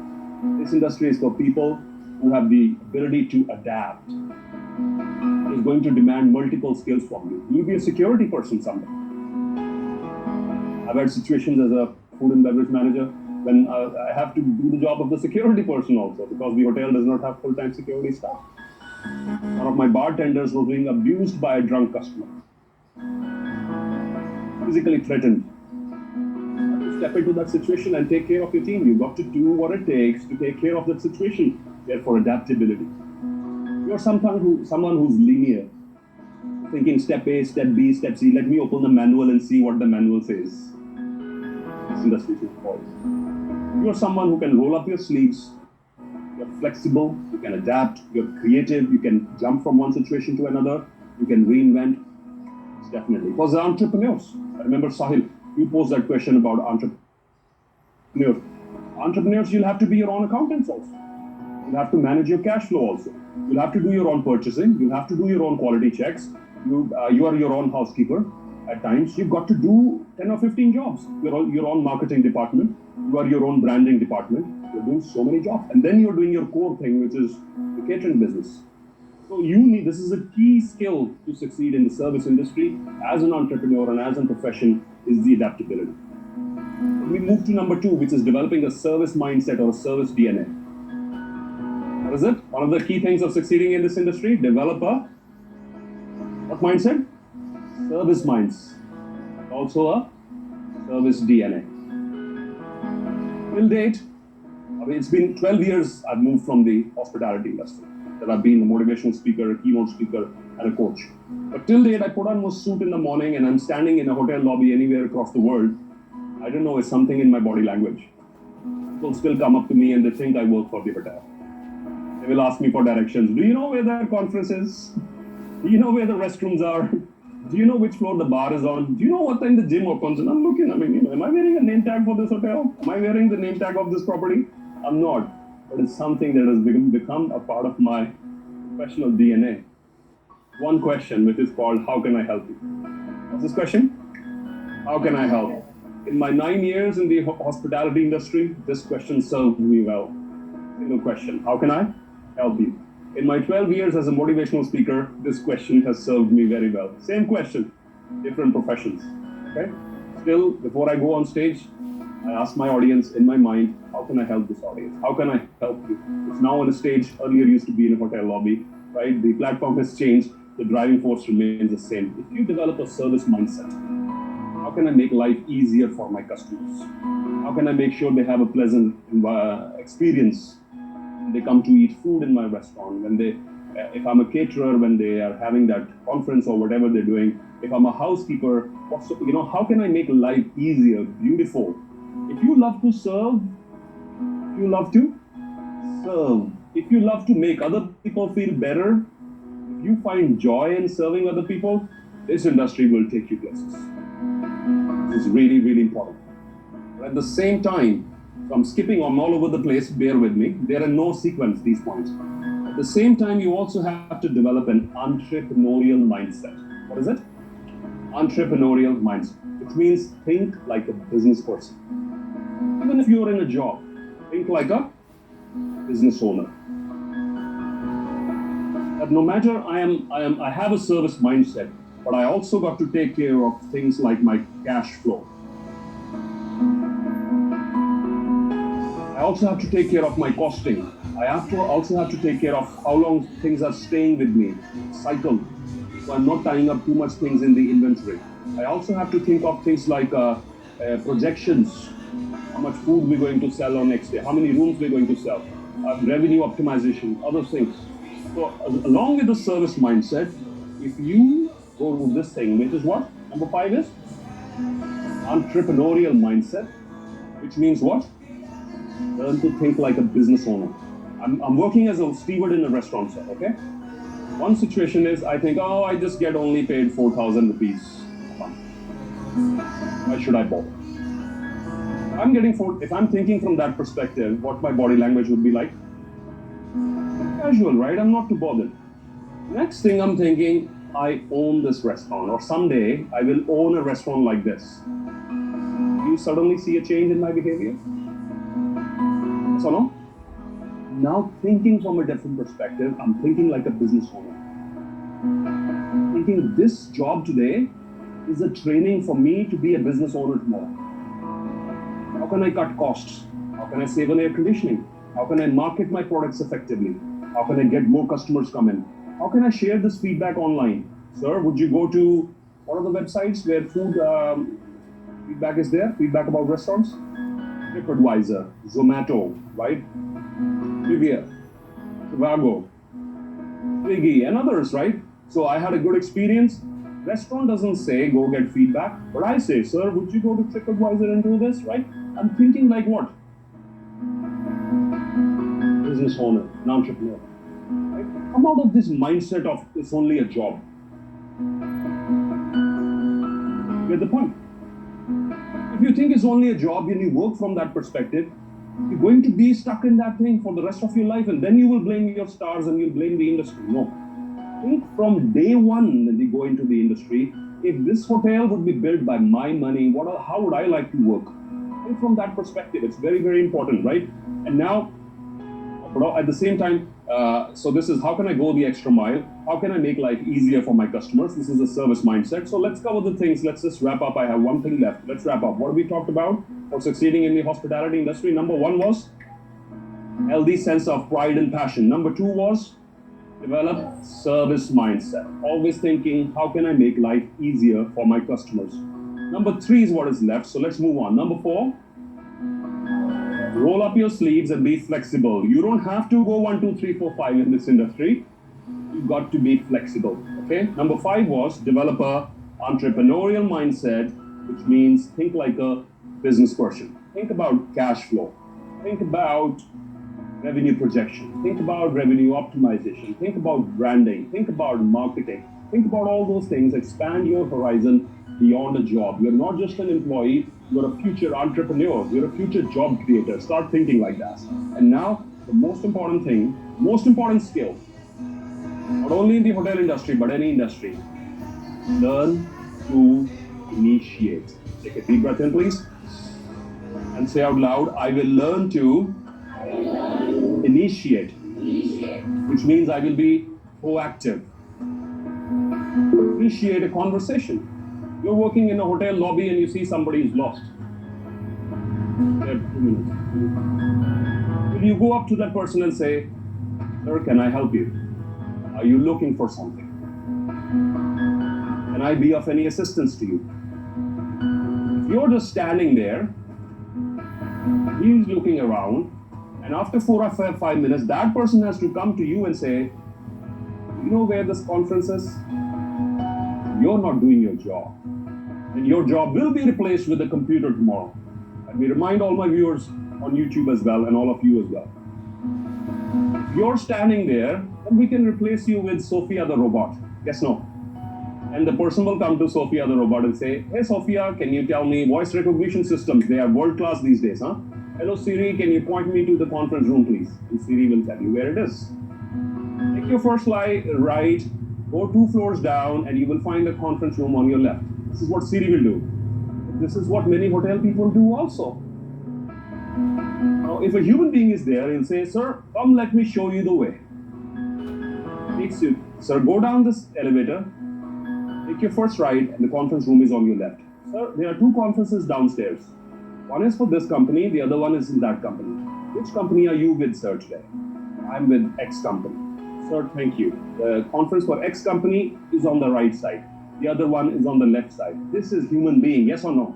This industry is for people who have the ability to adapt. It's going to demand multiple skills from you. You'll be a security person someday. I've had situations as a food and beverage manager when I have to do the job of the security person also, because the hotel does not have full-time security staff. One of my bartenders was being abused by a drunk customer. Physically threatened. Step into that situation and take care of your team. You've got to do what it takes to take care of that situation. Therefore, adaptability. You're someone who's linear, thinking step A, step B, step C. Let me open the manual and see what the manual says. This industry is for you. You're someone who can roll up your sleeves. You're flexible. You can adapt. You're creative. You can jump from one situation to another. You can reinvent. It's definitely. Because they're entrepreneurs. I remember Sahil. You posed that question about entrepreneurs. Entrepreneurs, you'll have to be your own accountants also. You'll have to manage your cash flow also. You'll have to do your own purchasing. You'll have to do your own quality checks. You are your own housekeeper. At times, you've got to do 10 or 15 jobs. You're your own marketing department. You are your own branding department. You're doing so many jobs. And then you're doing your core thing, which is the catering business. So this is a key skill to succeed in the service industry as an entrepreneur and as a profession, is the adaptability. We move to number 2, which is developing a service mindset or a service DNA. What is it? One of the key things of succeeding in this industry, develop a what mindset? Service minds. Also a service DNA. Till date, it's been 12 years I've moved from the hospitality industry. That I've been a motivational speaker, a keynote speaker, and a coach. But till date, I put on my suit in the morning and I'm standing in a hotel lobby anywhere across the world. I don't know, it's something in my body language. People still come up to me and they think I work for the hotel. They will ask me for directions. Do you know where the conference is? Do you know where the restrooms are? Do you know which floor the bar is on? Do you know what time the gym opens? And I'm looking, am I wearing a name tag for this hotel? Am I wearing the name tag of this property? I'm not. But it's something that has become a part of my professional DNA. One question, which is called, how can I help you? What's this question? How can I help? In my 9 years in the hospitality industry, this question served me well. Single question, how can I help you? In my 12 years as a motivational speaker, this question has served me very well. Same question, different professions, okay? Still, before I go on stage, I ask my audience in my mind, how can I help this audience? How can I help you? It's now on a stage, earlier used to be in a hotel lobby, right? The platform has changed, the driving force remains the same. If you develop a service mindset, how can I make life easier for my customers? How can I make sure they have a pleasant experience when they come to eat food in my restaurant? When if I'm a caterer, when they are having that conference or whatever they're doing, if I'm a housekeeper, how can I make life easier, beautiful? If you love to serve, you love to serve. If you love to make other people feel better, if you find joy in serving other people, this industry will take you places. This is really, really important. But at the same time, so I'm skipping, I'm all over the place, bear with me. There are no sequence, these points. At the same time, you also have to develop an entrepreneurial mindset. What is it? Entrepreneurial mindset, which means think like a business person. Even if you're in a job, think like a business owner. That no matter I have a service mindset, but I also got to take care of things like my cash flow. I also have to take care of my costing. I also have to take care of how long things are staying with me, cycle. So I'm not tying up too much things in the inventory. I also have to think of things like projections. How much food we're going to sell on next day, how many rooms we're going to sell, revenue optimization, other things. So along with the service mindset, if you go to this thing, which is what? Number 5 is entrepreneurial mindset, which means what? Learn to think like a business owner. I'm working as a steward in a restaurant, sir, okay? One situation is, I think, I just get only paid 4,000 rupees a month. Why should I bother? If I'm thinking from that perspective, what my body language would be like? Casual, right? I'm not too bothered. Next thing I'm thinking, I own this restaurant, or someday I will own a restaurant like this. Do you suddenly see a change in my behavior? Yes or no? Now thinking from a different perspective, I'm thinking like a business owner. Thinking this job today is a training for me to be a business owner tomorrow. How can I cut costs? How can I save on air conditioning? How can I market my products effectively? How can I get more customers come in? How can I share this feedback online? Sir, would you go to, what are the websites where food feedback is there? Feedback about restaurants? TripAdvisor, Zomato, right? Trivia, Trivago, Swiggy, and others, right? So I had a good experience. Restaurant doesn't say go get feedback, but I say, sir, would you go to TripAdvisor and do this, right? I'm thinking like what? Business owner, an entrepreneur. Right? Come out of this mindset of it's only a job. You get the point? If you think it's only a job and you work from that perspective, you're going to be stuck in that thing for the rest of your life, and then you will blame your stars and you'll blame the industry. No. think from day one when we go into the industry, if this hotel would be built by my money, how would I like to work? And from that perspective, it's very, very important, right? And now, at the same time, so this is how can I go the extra mile? How can I make life easier for my customers? This is a service mindset. So let's cover the things. Let's just wrap up. I have one thing left. Let's wrap up. What have we talked about for succeeding in the hospitality industry? Number one was healthy sense of pride and passion. Number two was develop service mindset. Always thinking, how can I make life easier for my customers? Number three is what is left. So let's move on. Number four, roll up your sleeves and be flexible. You don't have to go 1, 2, 3, 4, 5 in this industry. You've got to be flexible. Okay. Number five was develop a entrepreneurial mindset, which means think like a business person. Think about cash flow. Think about revenue projection. Think about revenue optimization. Think about branding. Think about marketing. Think about all those things. Expand your horizon beyond a job. You're not just an employee. You're a future entrepreneur. You're a future job creator. Start thinking like that. And now, the most important thing, most important skill, not only in the hotel industry, but any industry, learn to initiate. Take a deep breath in, please. And say out loud, I will learn to initiate, which means I will be proactive. Initiate a conversation. You're working in a hotel lobby and you see somebody is lost. They have 2 minutes. Will you go up to that person and say, sir, can I help you? Are you looking for something? Can I be of any assistance to you? If you're just standing there, he's looking around, and after 4 or 5 minutes, that person has to come to you and say, you know where this conference is? You're not doing your job. And your job will be replaced with a computer tomorrow. Let me remind all my viewers on YouTube as well, and all of you as well. If you're standing there, then we can replace you with Sophia the robot. Yes, no? And the person will come to Sophia the robot and say, hey Sophia, can you tell me voice recognition systems? They are world class these days, huh? Hello Siri, can you point me to the conference room, please? And Siri will tell you where it is. Take your first right, go 2 floors down, and you will find a conference room on your left. This is what Siri will do. This is what many hotel people do also. Now, if a human being is there, he'll say, sir, come let me show you the way. Takes you, sir, go down this elevator, take your first right, and the conference room is on your left. Sir, there are 2 conferences downstairs. One is for this company, the other one is in that company. Which company are you with, sir, today? I'm with X company. Sir, thank you. The conference for X company is on the right side. The other one is on the left side. This is human being, yes or no?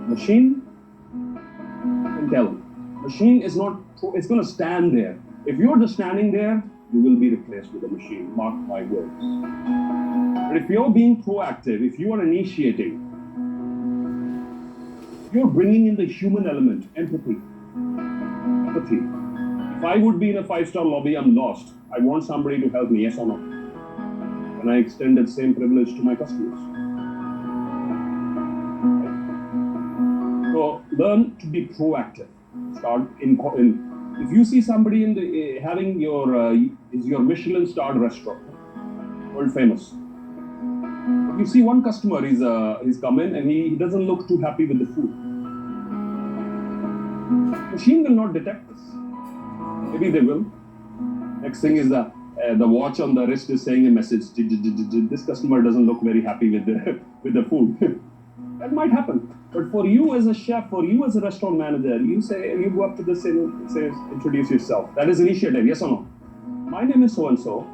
Machine can tell. Machine is not, it's going to stand there. If you're just standing there, you will be replaced with a machine, mark my words. But if you're being proactive, if you are initiating, you're bringing in the human element, empathy. Empathy. If I would be in a 5-star lobby, I'm lost. I want somebody to help me, yes or no? And I extend that same privilege to my customers. So learn to be proactive. Start if you see somebody in the having your is your Michelin starred restaurant, world famous. If you see one customer, he's come in and he doesn't look too happy with the food. Machine will not detect this. Maybe they will. Next thing is the watch on the wrist is saying a message. This customer doesn't look very happy with the food. That might happen. But for you as a chef, for you as a restaurant manager, you go up to the and say, introduce yourself. That is initiative, yes or no? My name is so-and-so.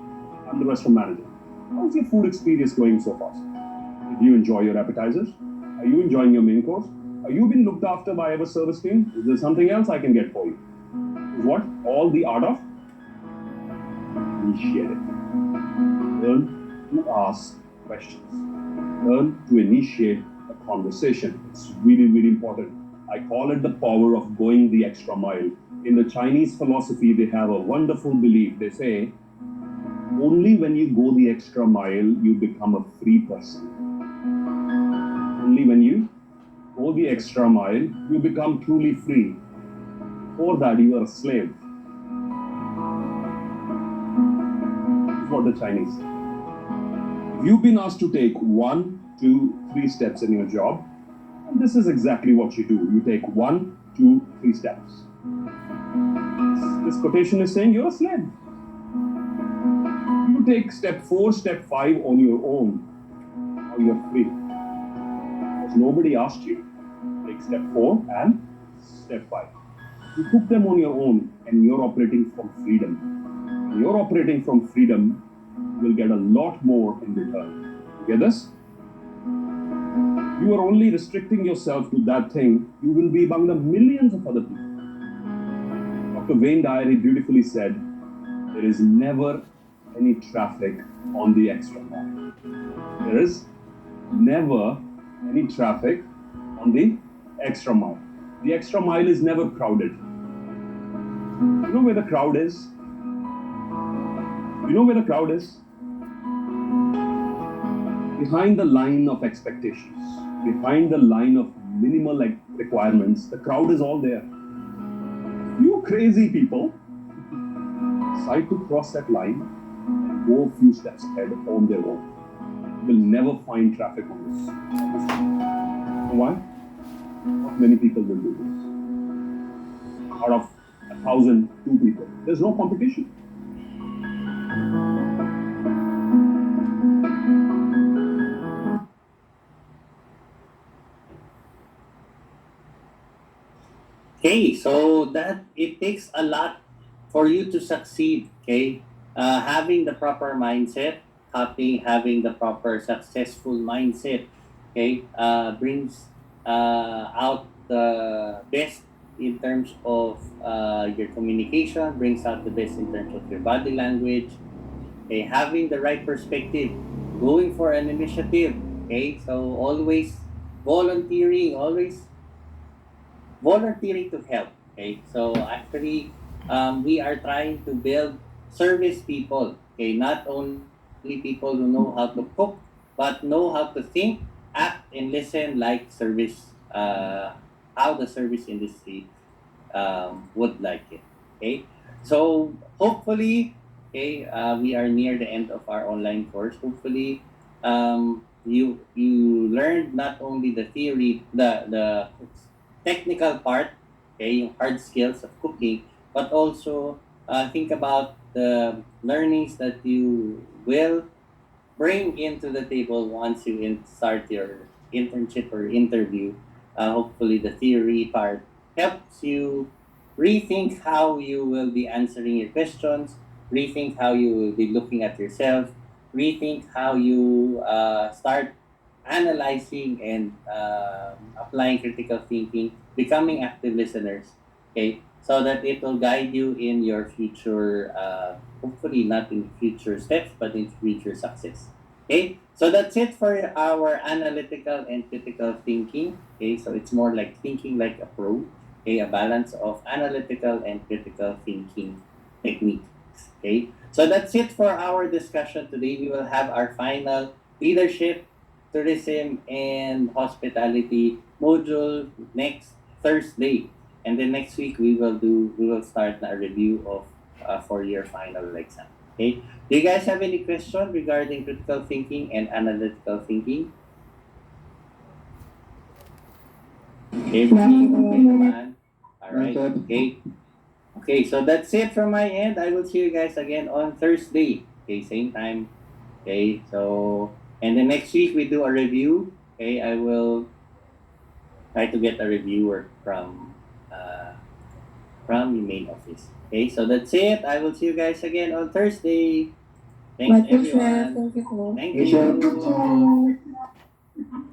I'm the restaurant manager. How's your food experience going so far? Did you enjoy your appetizers? Are you enjoying your main course? Are you being looked after by our service team? Is there something else I can get for you? What? All the art of initiative. Learn to ask questions. Learn to initiate a conversation. It's really, really important. I call it the power of going the extra mile. In the Chinese philosophy, they have a wonderful belief. They say, only when you go the extra mile, you become a free person. Only when you go the extra mile, you become truly free. Before that, you are a slave. This is what the Chinese say. You've been asked to take 1, 2, 3 steps in your job, and this is exactly what you do. You take 1, 2, 3 steps. This quotation is saying you're a slave. You take step 4, step 5 on your own. Now you're free. Because nobody asked you. Take step 4 and step 5. You took them on your own and you're operating from freedom. When you're operating from freedom, you will get a lot more in return. You get this? You are only restricting yourself to that thing. You will be among the millions of other people. Dr. Wayne Dyer beautifully said, there is never any traffic on the extra mile. There is never any traffic on the extra mile. The extra mile is never crowded. You know where the crowd is? You know where the crowd is? Behind the line of expectations, behind the line of minimal requirements, the crowd is all there. You crazy people decide to cross that line and go a few steps ahead on their own. You will never find traffic on this. You know why? Not many people will do this. Out of 1,000, 2 people. There's no competition. Okay, so that it takes a lot for you to succeed. Okay, having the proper mindset, having the proper successful mindset. Okay, brings out the best in terms of your communication. Brings out the best in terms of your body language. Okay, having the right perspective, going for an initiative. Okay, so always volunteering, always volunteering to help. Okay, so actually, we are trying to build service people. Okay, not only people who know how to cook, but know how to think, act, and listen like service. How the service industry would like it. Okay, so hopefully, okay, we are near the end of our online course. Hopefully, you learned not only the theory, the technical part, okay, yung hard skills of cooking, but also think about the learnings that you will bring into the table once you start your internship or interview. Hopefully, the theory part helps you rethink how you will be answering your questions, rethink how you will be looking at yourself, rethink how you start analyzing and applying critical thinking, becoming active listeners, okay, so that it will guide you in your future, hopefully not in future steps, but in future success. Okay, so that's it for our analytical and critical thinking. Okay, so it's more like thinking like a pro, okay, a balance of analytical and critical thinking techniques. Okay, so that's it for our discussion today. We will have our final leadership, tourism, and hospitality module next Thursday. And then next week we will start a review of for your final exam. Okay. Do you guys have any question regarding critical thinking and analytical thinking? Okay, man. All right. Okay. Okay, so that's it from my end. I will see you guys again on Thursday. Okay, same time. Okay, so and then next week we do a review. Okay, I will try to get a reviewer from the main office. Okay, so that's it. I will see you guys again on Thursday. Thanks, My pleasure. everyone. Thank you. Thank you.